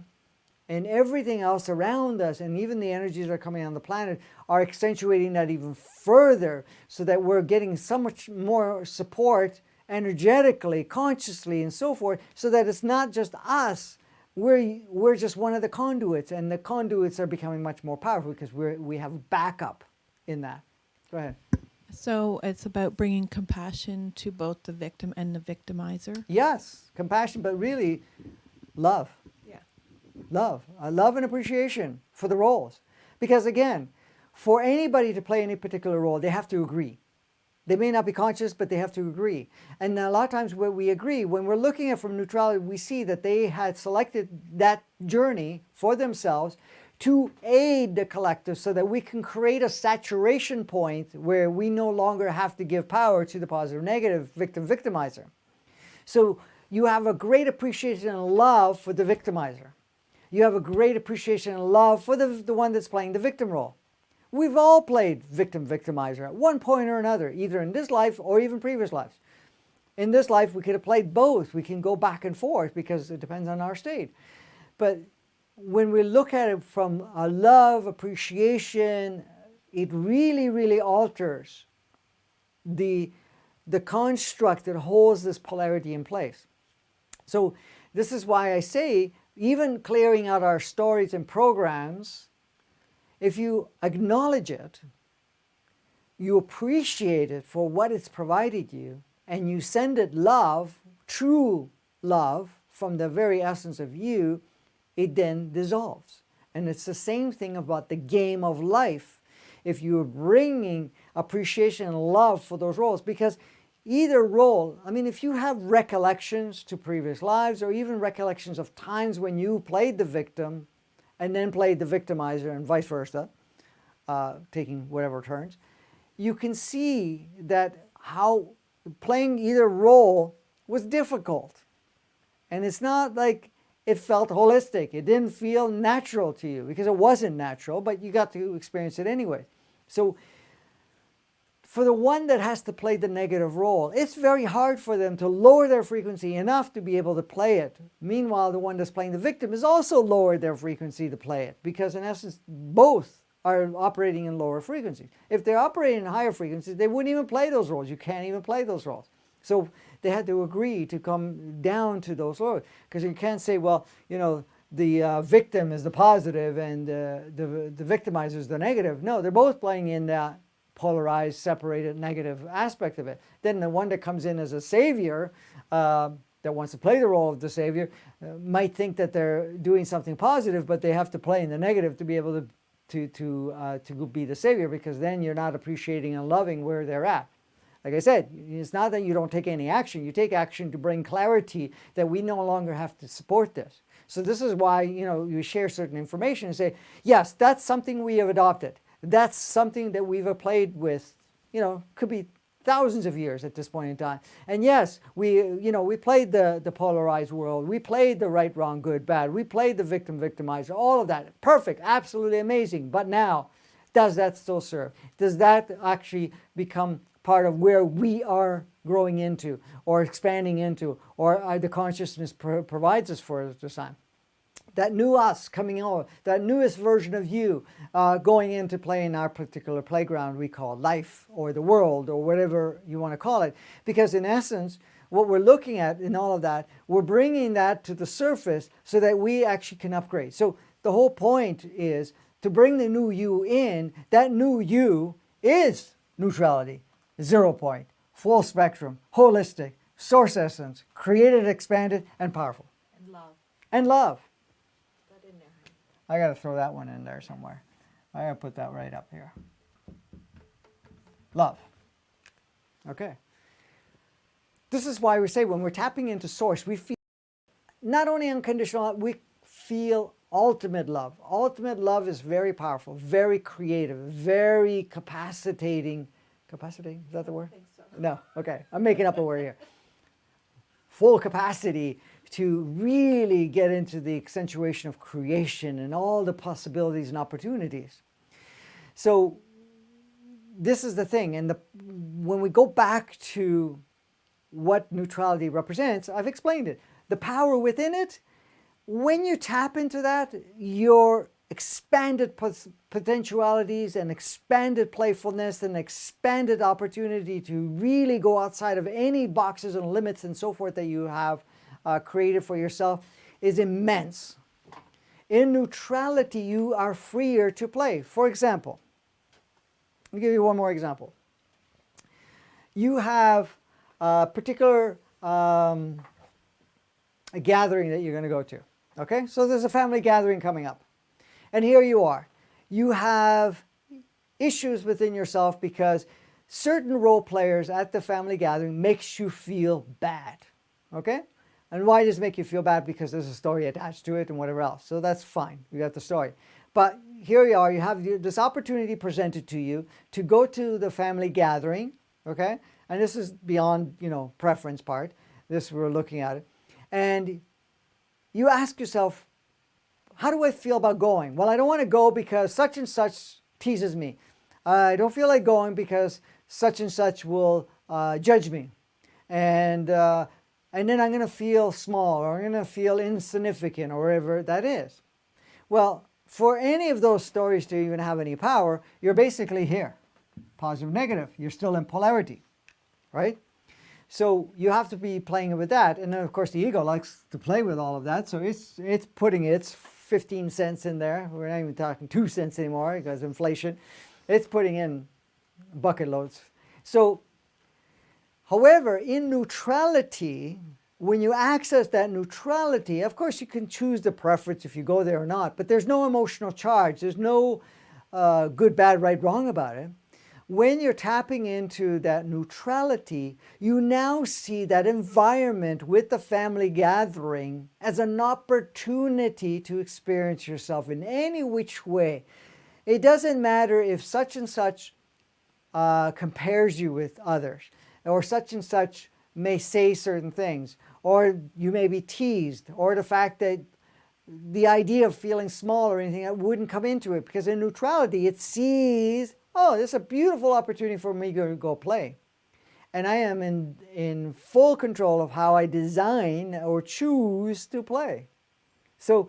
and everything else around us, and even the energies that are coming on the planet, are accentuating that even further, so that we're getting so much more support energetically, consciously, and so forth, so that it's not just us. We're just one of the conduits, and the conduits are becoming much more powerful because we have backup in that. Go ahead. So it's about bringing compassion to both the victim and the victimizer. Yes, compassion, but really love. Yeah. Love and appreciation for the roles. Because again, for anybody to play any particular role, they have to agree. They may not be conscious, but they have to agree. And a lot of times when we agree, when we're looking at from neutrality, we see that they had selected that journey for themselves to aid the collective, so that we can create a saturation point where we no longer have to give power to the positive negative victimizer. So you have a great appreciation and love for the victimizer. You have a great appreciation and love for the one that's playing the victim role. We've all played victimizer at one point or another, either in this life or even previous lives. In this life, we could have played both. We can go back and forth because it depends on our state. But when we look at it from a love, appreciation, it really, really alters the construct that holds this polarity in place. So this is why I say, even clearing out our stories and programs, if you acknowledge it, you appreciate it for what it's provided you, and you send it love, true love, from the very essence of you, it then dissolves. And it's the same thing about the game of life. If you're bringing appreciation and love for those roles, because either role, I mean, if you have recollections to previous lives, or even recollections of times when you played the victim and then played the victimizer and vice versa, taking whatever turns, you can see that how playing either role was difficult. And it's not like it felt holistic. It didn't feel natural to you, because it wasn't natural, but you got to experience it anyway. So for the one that has to play the negative role, it's very hard for them to lower their frequency enough to be able to play it. Meanwhile, the one that's playing the victim is also lowered their frequency to play it, because in essence, both are operating in lower frequencies. If they're operating in higher frequencies, they wouldn't even play those roles. You can't even play those roles. So they had to agree to come down to those lower, because you can't say, well, you know, the victim is the positive and the victimizer is the negative. No, they're both playing in that polarized, separated, negative aspect of it. Then the one that comes in as a savior, that wants to play the role of the savior, might think that they're doing something positive, but they have to play in the negative to be able to be the savior, because then you're not appreciating and loving where they're at. Like I said, it's not that you don't take any action. You take action to bring clarity that we no longer have to support this. So this is why, you know, you share certain information and say, yes, that's something we have adopted. That's something that we've played with, you know, could be thousands of years at this point in time. And yes, we played the polarized world. We played the right, wrong, good, bad. We played the victim, victimizer, all of that. Perfect, absolutely amazing. But now, does that still serve? Does that actually become part of where we are growing into or expanding into, or the consciousness provides us for at this time? That new us coming over, that newest version of you going into playing our particular playground we call life or the world or whatever you want to call it. Because in essence, what we're looking at in all of that, we're bringing that to the surface so that we actually can upgrade. So the whole point is to bring the new you in. That new you is neutrality, 0 point, full spectrum, holistic, source essence, created, expanded, and powerful. And love. And love. That in there. I got to throw that one in there somewhere. I got to put that right up here. Love. Okay. This is why we say when we're tapping into source, we feel not only unconditional love, we feel ultimate love. Ultimate love is very powerful, very creative, very capacitating. Capacitating? Is that the word? I think so. No. Okay. I'm making up a word here. full capacity to really get into the accentuation of creation and all the possibilities and opportunities. So this is the thing. And when we go back to what neutrality represents, I've explained it. The power within it, when you tap into that, your expanded potentialities and expanded playfulness and expanded opportunity to really go outside of any boxes and limits and so forth that you have created for yourself is immense. In neutrality, you are freer to play. For example, let me give you one more example. You have a particular a gathering that you're going to go to. Okay, so there's a family gathering coming up. And here you are. You have issues within yourself because certain role players at the family gathering makes you feel bad. Okay? And why does it make you feel bad? Because there's a story attached to it and whatever else. So that's fine. You got the story. But here you are. You have this opportunity presented to you to go to the family gathering. Okay? And this is beyond, preference part. This we're looking at it. And you ask yourself, how do I feel about going? Well, I don't want to go because such and such teases me. I don't feel like going because such and such will judge me. And then I'm going to feel small, or I'm going to feel insignificant, or whatever that is. Well, for any of those stories to even have any power, you're basically here. Positive, negative. You're still in polarity, right? So you have to be playing with that. And then, of course, the ego likes to play with all of that. So it's putting its 15 cents in there. We're not even talking 2 cents anymore because inflation. It's putting in bucket loads. So, however, in neutrality, when you access that neutrality, of course, you can choose the preference if you go there or not. But there's no emotional charge. There's no good, bad, right, wrong about it. When you're tapping into that neutrality, you now see that environment with the family gathering as an opportunity to experience yourself in any which way. It doesn't matter if such and such compares you with others, or such and such may say certain things, or you may be teased, or the fact that the idea of feeling small or anything that wouldn't come into it, because in neutrality it sees, oh, this is a beautiful opportunity for me to go play. And I am in full control of how I design or choose to play. So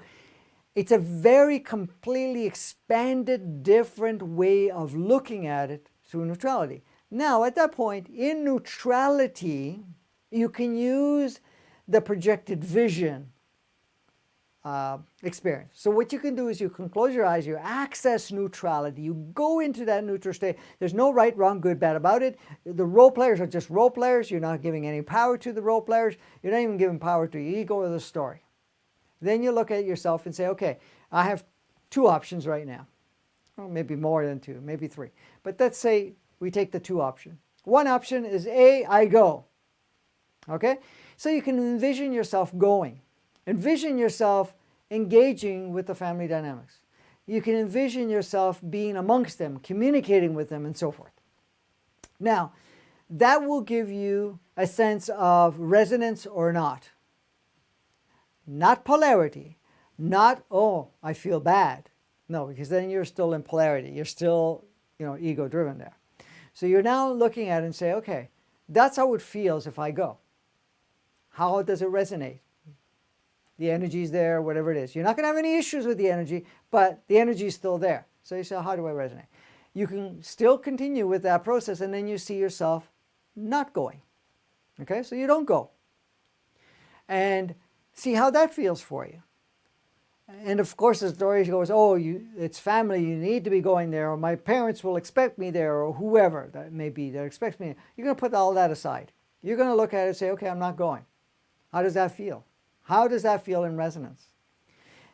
it's a very completely expanded, different way of looking at it through neutrality. Now, at that point, in neutrality, you can use the projected vision experience. So what you can do is you can close your eyes, you access neutrality, you go into that neutral state. There's no right, wrong, good, bad about it. The role players are just role players. You're not giving any power to the role players. You're not even giving power to your ego or the story. Then you look at yourself and say, okay, I have 2 options right now. Well, maybe more than 2, maybe 3. But let's say we take the 2 options. One option is A, I go. Okay? So you can envision yourself going. Envision yourself engaging with the family dynamics. You can envision yourself being amongst them, communicating with them, and so forth. Now, that will give you a sense of resonance or not. Not polarity. Not, oh, I feel bad. No, because then you're still in polarity. You're still, ego-driven there. So you're now looking at it and say, okay, that's how it feels if I go. How does it resonate? The energy is there, whatever it is. You're not going to have any issues with the energy, but the energy is still there. So you say, how do I resonate? You can still continue with that process, and then you see yourself not going. Okay, so you don't go. And see how that feels for you. And of course, the story goes, oh, it's family, you need to be going there, or my parents will expect me there, or whoever that may be that expects me. You're going to put all that aside. You're going to look at it and say, okay, I'm not going. How does that feel? How does that feel in resonance?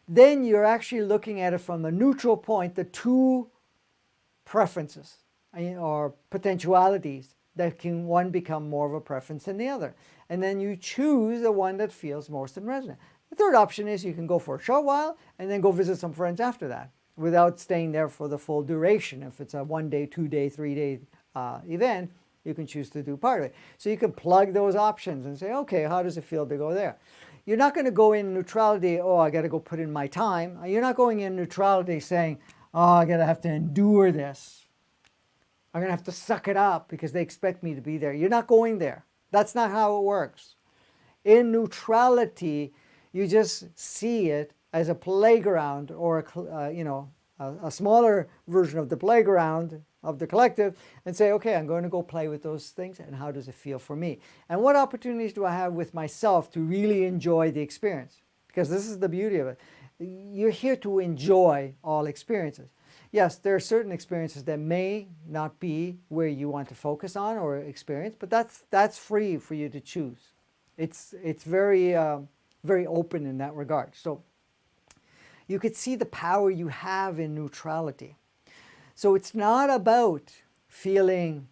Then you're actually looking at it from the neutral point, the 2 preferences or potentialities that can one become more of a preference than the other. And then you choose the one that feels most in resonance. The third option is you can go for a short while and then go visit some friends after that without staying there for the full duration. If it's a 1-day, 2-day, 3-day event, You can choose to do part of it. So you can plug those options and say, okay, how does it feel to go there? You're not going to go in neutrality, oh, I got to go put in my time. You're not going in neutrality saying, oh, I got to have to endure this. I'm going to have to suck it up because they expect me to be there. You're not going there. That's not how it works. In neutrality, you just see it as a playground, or a smaller version of the playground of the collective, and say, okay, I'm going to go play with those things, and how does it feel for me? And what opportunities do I have with myself to really enjoy the experience? Because this is the beauty of it. You're here to enjoy all experiences. Yes, there are certain experiences that may not be where you want to focus on or experience, but that's free for you to choose. It's very very open in that regard. So you could see the power you have in neutrality. So it's not about feeling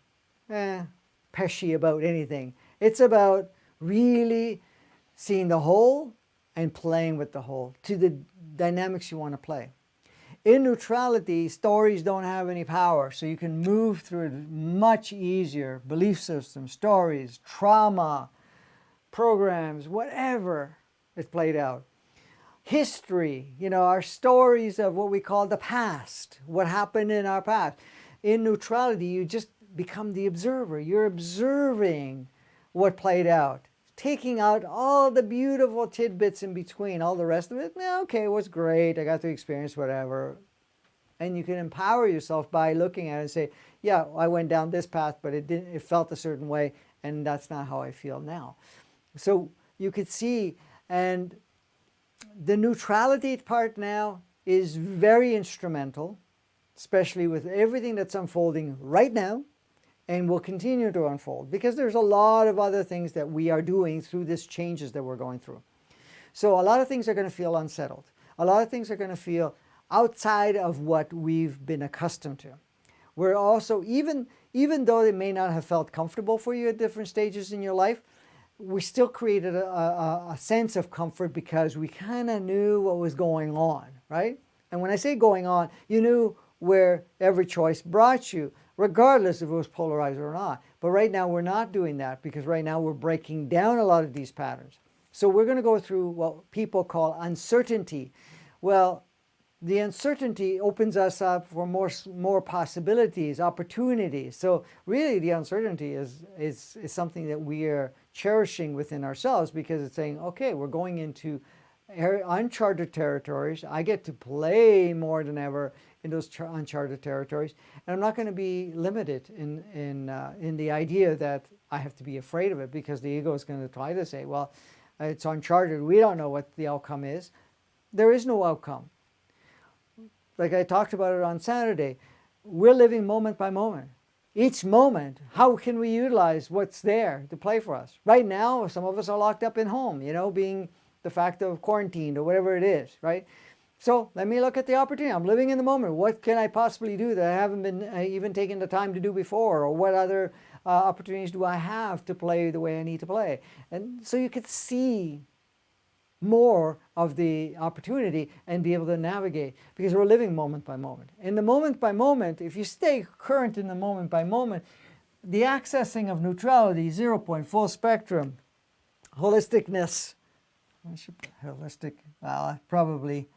peshy about anything. It's about really seeing the whole and playing with the whole to the dynamics you want to play. In neutrality, stories don't have any power, so you can move through it much easier. Belief systems, stories, trauma, programs, whatever is played out. History, our stories of what we call the past, what happened in our past. In neutrality, you just become the observer. You're observing what played out, taking out all the beautiful tidbits in between, all the rest of it. Okay, it was great. I got to experience whatever. And you can empower yourself by looking at it and say, yeah, I went down this path, but it felt a certain way, and that's not how I feel now. So you could see, and the neutrality part now is very instrumental, especially with everything that's unfolding right now and will continue to unfold, because there's a lot of other things that we are doing through these changes that we're going through. So a lot of things are going to feel unsettled. A lot of things are going to feel outside of what we've been accustomed to. We're also, even though it may not have felt comfortable for you at different stages in your life, we still created a sense of comfort because we kind of knew what was going on, right? And when I say going on, you knew where every choice brought you, regardless if it was polarized or not. But right now we're not doing that, because right now we're breaking down a lot of these patterns. So we're going to go through what people call uncertainty. Well, the uncertainty opens us up for more possibilities, opportunities. So really the uncertainty is something that we are cherishing within ourselves, because it's saying, okay, we're going into uncharted territories. I get to play more than ever in those uncharted territories, and I'm not going to be limited in the idea that I have to be afraid of it, because the ego is going to try to say, well, it's uncharted. We don't know what the outcome is. There is no outcome. Like I talked about it on Saturday, we're living moment by moment. Each moment, how can we utilize what's there to play for us? Right now, some of us are locked up in home, being the fact of quarantined or whatever it is, right? So let me look at the opportunity. I'm living in the moment. What can I possibly do that I haven't been even taking the time to do before? Or what other opportunities do I have to play the way I need to play? And so you could see more of the opportunity and be able to navigate, because we're living moment by moment. In the moment by moment, if you stay current in the moment by moment, the accessing of neutrality, 0 point, full spectrum, holisticness, holistic, well, probably,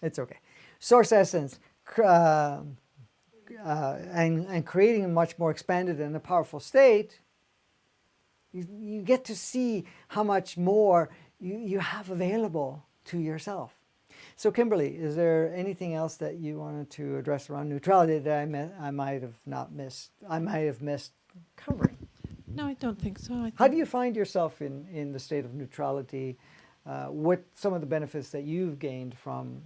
it's okay. Source essence, and creating a much more expanded and a powerful state, you get to see how much more you have available to yourself. So Kimberly, is there anything else that you wanted to address around neutrality that I might have missed covering? No, I don't think so. How do you find yourself in the state of neutrality? What some of the benefits that you've gained from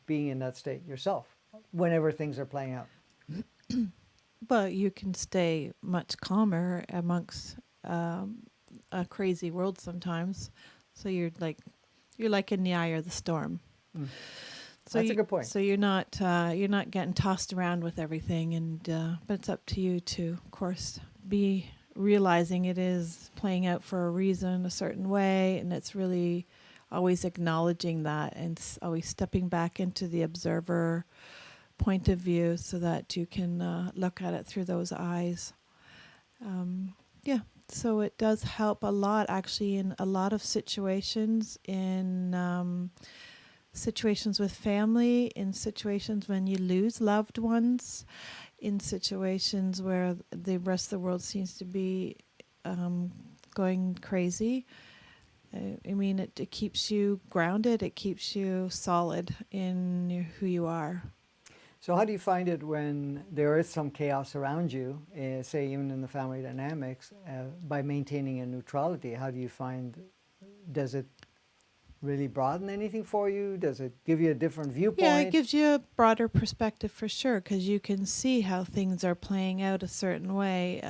being in that state yourself, whenever things are playing out? But you can stay much calmer amongst a crazy world sometimes. So you're like in the eye of the storm. Mm. So That's a good point. So you're not getting tossed around with everything, and but it's up to you to, of course, be realizing it is playing out for a reason, a certain way, and it's really always acknowledging that, and always stepping back into the observer point of view so that you can look at it through those eyes. Yeah, so it does help a lot actually in a lot of situations, in situations with family, in situations when you lose loved ones, in situations where the rest of the world seems to be going crazy. I mean, it keeps you grounded, it keeps you solid in who you are. So how do you find it when there is some chaos around you, say even in the family dynamics, by maintaining a neutrality? How do you find, does it really broaden anything for you? Does it give you a different Yeah, it viewpoint? gives you a broader perspective for sure, because you can see how things are playing out a certain way.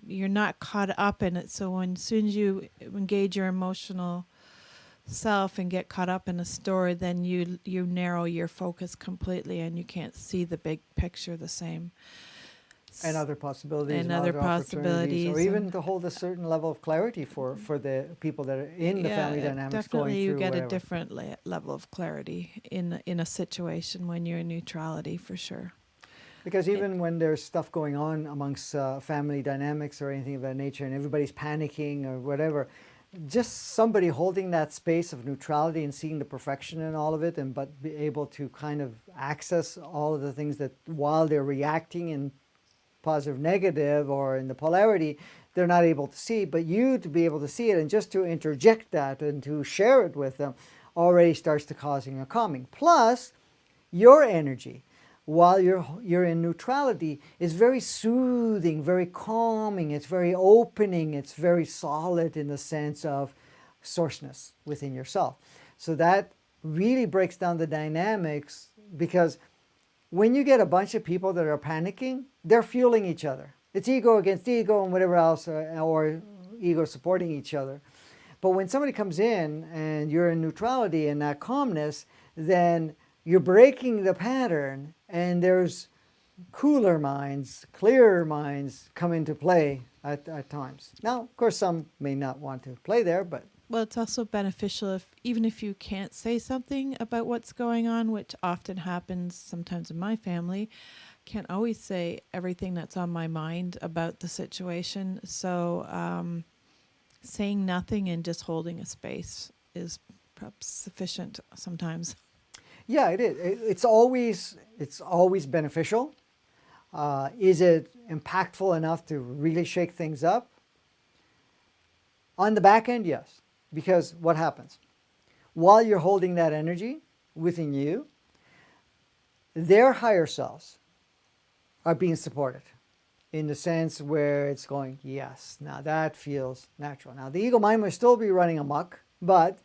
You're not caught up in it, so when as soon as you engage your emotional self and get caught up in a story, then you narrow your focus completely, and you can't see the big picture the same. And other possibilities And and other other opportunities, or possibilities, even and to hold a certain level of clarity for the people that are in the yeah, family dynamics going definitely you through get a whatever. different level of clarity in a situation when you're in neutrality, for sure. Because It, even when there's stuff going on amongst family dynamics or anything of that nature, and everybody's panicking or whatever, just somebody holding that space of neutrality and seeing the perfection in all of it, and but be able to kind of access all of the things that while they're reacting in positive, negative, or in the polarity, they're not able to see, but you to be able to see it and just to interject that and to share it with them already starts to causing a calming. Plus, your energy while you're in neutrality is very soothing, very calming, it's very opening, it's very solid in the sense of sourceness within yourself. So that really breaks down the dynamics, because when you get a bunch of people that are panicking, they're fueling each other. It's ego against ego and whatever else, or ego supporting each other. But when somebody comes in and you're in neutrality and that calmness, then you're breaking the pattern, and there's cooler minds, clearer minds come into play at times. Now, of course, some may not want to play there, but well, it's also beneficial if even if you can't say something about what's going on, which often happens sometimes in my family. Can't always say everything that's on my mind about the situation. So saying nothing and just holding a space is perhaps sufficient sometimes. yeah, it is. It's always beneficial. Is it impactful enough to really shake things up? On the back end, yes. Because what happens? While you're holding that energy within you, their higher selves are being supported in the sense where it's going, yes, now that feels natural. Now the ego mind will still be running amok, but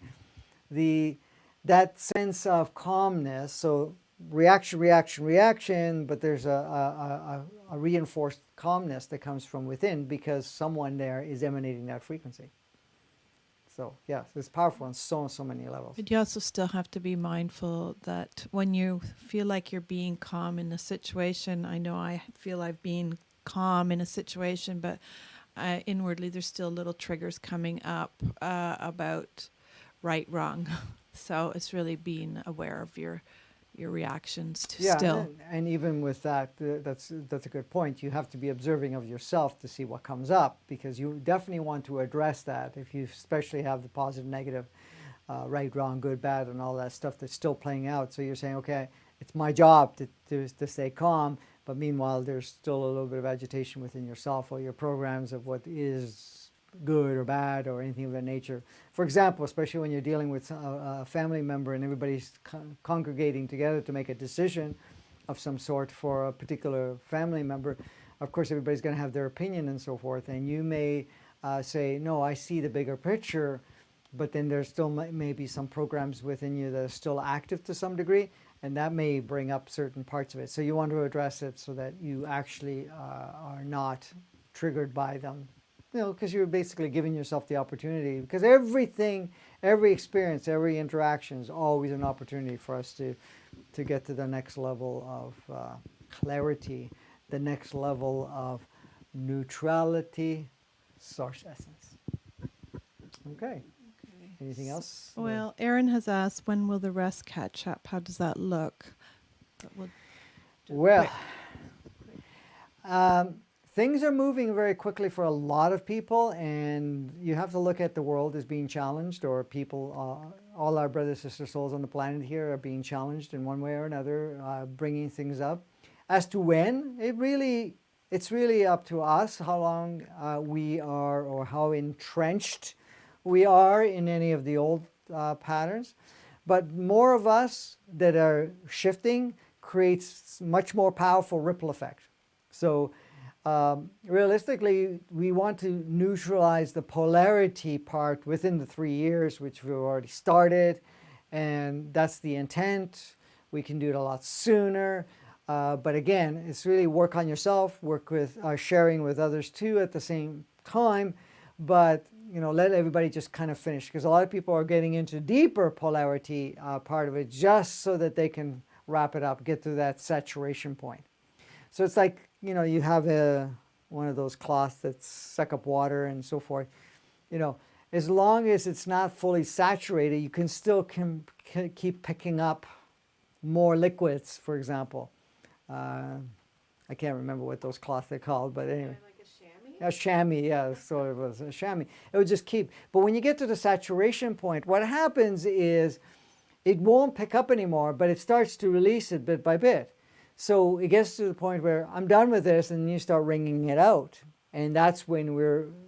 the that sense of calmness, so reaction, reaction, reaction, but there's a reinforced calmness that comes from within because someone there is emanating that frequency. So yes, it's powerful on so many levels. But you also still have to be mindful that when you feel like you're being calm in a situation, I know I feel I've been calm in a situation, but inwardly there's still little triggers coming up about right, wrong. So it's really being aware of your reactions to Yeah, still. and even with that, that's a good point. You have to be observing of yourself to see what comes up, because you definitely want to address that if you especially have the positive, negative, right, wrong, good, bad, and all that stuff that's still playing out. So you're saying, okay, it's my job to stay calm, but meanwhile there's still a little bit of agitation within yourself or your programs of what is good or bad or anything of that nature. For example, especially when you're dealing with a family member and everybody's congregating together to make a decision of some sort for a particular family member, of course everybody's going to have their opinion and so forth, and you may say, no, I see the bigger picture, but then there's still maybe some programs within you that are still active to some degree, and that may bring up certain parts of it. So you want to address it so that you actually are not triggered by them, because you're basically giving yourself the opportunity, because everything, every experience, every interaction is always an opportunity for us to get to the next level of clarity, the next level of neutrality, source essence. Okay. Anything else? Well, Erin has asked, when will the rest catch up? How does that look? That would Just Well, quick. things are moving very quickly for a lot of people, and you have to look at the world as being challenged, or people, all our brothers, sister souls on the planet here are being challenged in one way or another, bringing things up. As to when, it's really up to us how long we are, or how entrenched we are in any of the old patterns. But more of us that are shifting creates much more powerful ripple effect. So realistically, we want to neutralize the polarity part within the 3 years, which we've already started, and that's the intent. We can do it a lot sooner. But again, it's really work on yourself, work with sharing with others too at the same time. But let everybody just kind of finish, because a lot of people are getting into deeper polarity part of it just so that they can wrap it up, get to that saturation point. So it's like, you have one of those cloths that suck up water and so forth. As long as it's not fully saturated, you can still keep picking up more liquids, for example. I can't remember what those cloths are called, but anyway. A chamois, yeah, so it was a chamois. It would just keep. But when you get to the saturation point, what happens is it won't pick up anymore, but it starts to release it bit by bit. So it gets to the point where I'm done with this, and you start wringing it out. And that's when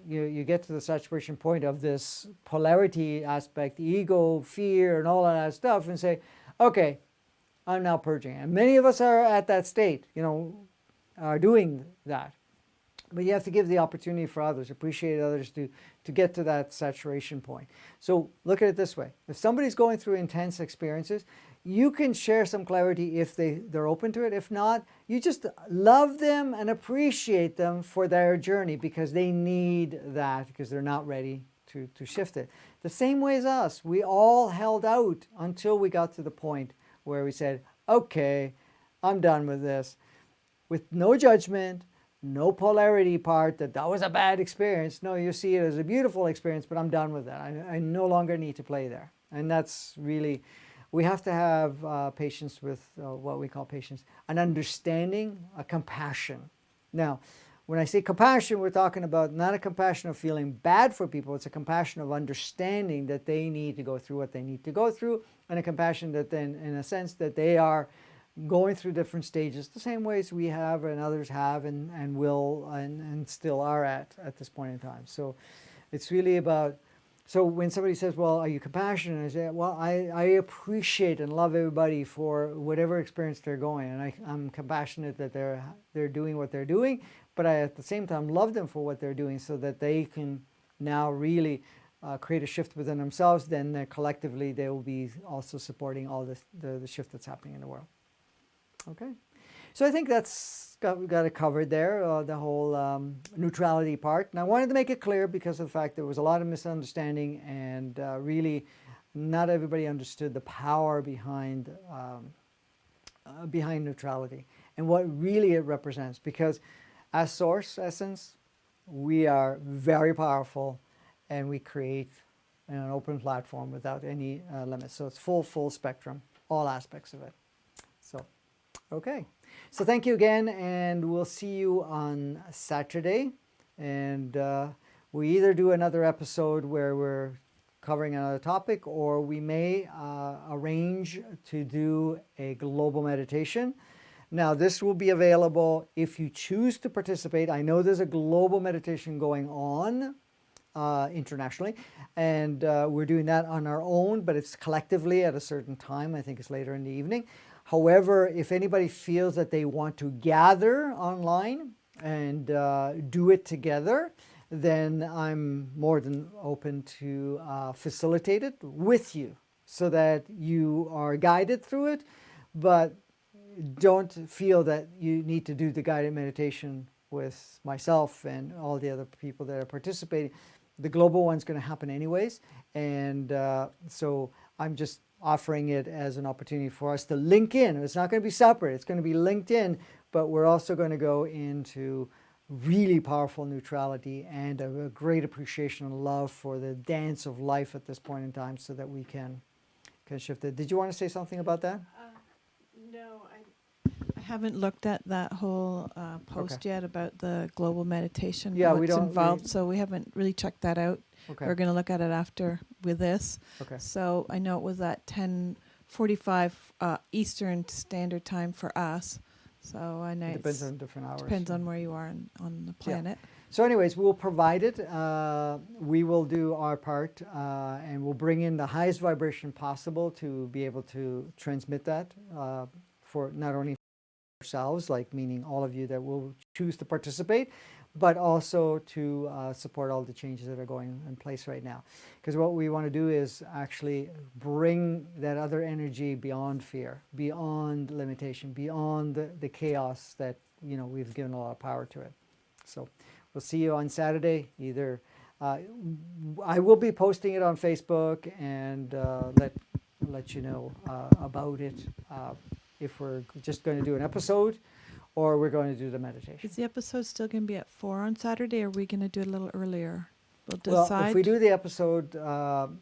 you get to the saturation point of this polarity aspect, ego, fear, and all of that stuff, and say, okay, I'm now purging. And many of us are at that state, are doing that. But you have to give the opportunity for others, appreciate others to get to that saturation point. So look at it this way. If somebody's going through intense experiences, you can share some clarity if they're open to it. If not, you just love them and appreciate them for their journey, because they need that, because they're not ready to shift it. The same way as us. We all held out until we got to the point where we said, okay, I'm done with this. With no judgment, no polarity part that was a bad experience. No, you see it as a beautiful experience, but I'm done with that. I no longer need to play there. And that's really, we have to have patience with what we call patience, an understanding, a compassion. Now, when I say compassion, we're talking about not a compassion of feeling bad for people. It's a compassion of understanding that they need to go through what they need to go through, and a compassion that then, in a sense, that they are going through different stages, the same ways we have and others have and will and still are at this point in time. So it's really about, so when somebody says, well, are you compassionate? I say, well, I appreciate and love everybody for whatever experience they're going. And I'm compassionate that they're doing what they're doing, but I at the same time love them for what they're doing, so that they can now really create a shift within themselves. Then collectively they will be also supporting all the shift that's happening in the world. Okay, so I think we got it covered there, the whole neutrality part. And I wanted to make it clear because of the fact there was a lot of misunderstanding, and really not everybody understood the power behind neutrality and what really it represents. Because as source essence, we are very powerful, and we create an open platform without any limits. So it's full spectrum, all aspects of it. So. Okay, so thank you again, and we'll see you on Saturday. And we either do another episode where we're covering another topic, or we may arrange to do a global meditation. Now, this will be available if you choose to participate. I know there's a global meditation going on internationally, and we're doing that on our own, but it's collectively at a certain time. I think it's later in the evening. However, if anybody feels that they want to gather online and do it together, then I'm more than open to facilitate it with you, so that you are guided through it, but don't feel that you need to do the guided meditation with myself and all the other people that are participating. The global one's going to happen anyways, and so I'm just offering it as an opportunity for us to link in. It's not going to be separate. It's going to be linked in, but we're also going to go into really powerful neutrality and a great appreciation and love for the dance of life at this point in time, so that we can shift it. Did you want to say something about that? No, I haven't looked at that whole post yet about the global meditation, Yeah, we what's don't. involved. So we haven't really checked that out. Okay. We're going to look at it after with this. Okay. So I know it was at 10:45 Eastern Standard Time for us. So I know It depends it's on different hours. depends on where you are on the planet. So anyways, we'll provide it. We will do our part, and we'll bring in the highest vibration possible to be able to transmit that for not only ourselves, like meaning all of you that will choose to participate, but also to support all the changes that are going in place right now. Because what we want to do is actually bring that other energy beyond fear, beyond limitation, beyond the chaos that, you know, we've given a lot of power to it. So we'll see you on Saturday. Either I will be posting it on Facebook and let you know about it. If we're just going to do an episode, or we're going to do the meditation. Is the episode still going to be at 4 on Saturday, or are we going to do it a little earlier? We'll Well, decide. if we do the episode,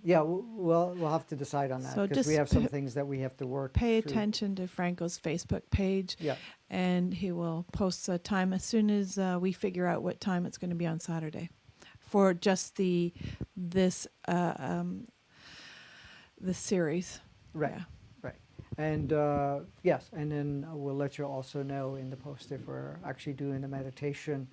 yeah, we'll have to decide on that So because we just have some things that we have to work. Pay through. attention to Franco's Facebook page, Yeah. and he will post a time as soon as we figure out what time it's going to be on Saturday, for just this series. Right. Yeah. Right. And yes, and then we'll let you also know in the post if we're actually doing the meditation.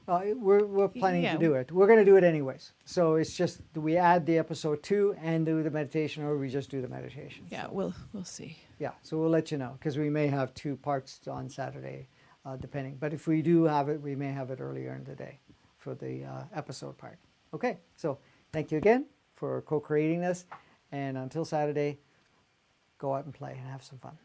We're planning Yeah. to do it. We're going to do it anyways. So it's just do we add the episode 2 and do the meditation, or we just do the meditation. Yeah, So, we'll see. yeah. So we'll let you know because we may have 2 parts on Saturday, depending. But if we do have it, we may have it earlier in the day for the episode part. Okay. So thank you again for co-creating this, and until Saturday, go out and play and have some fun.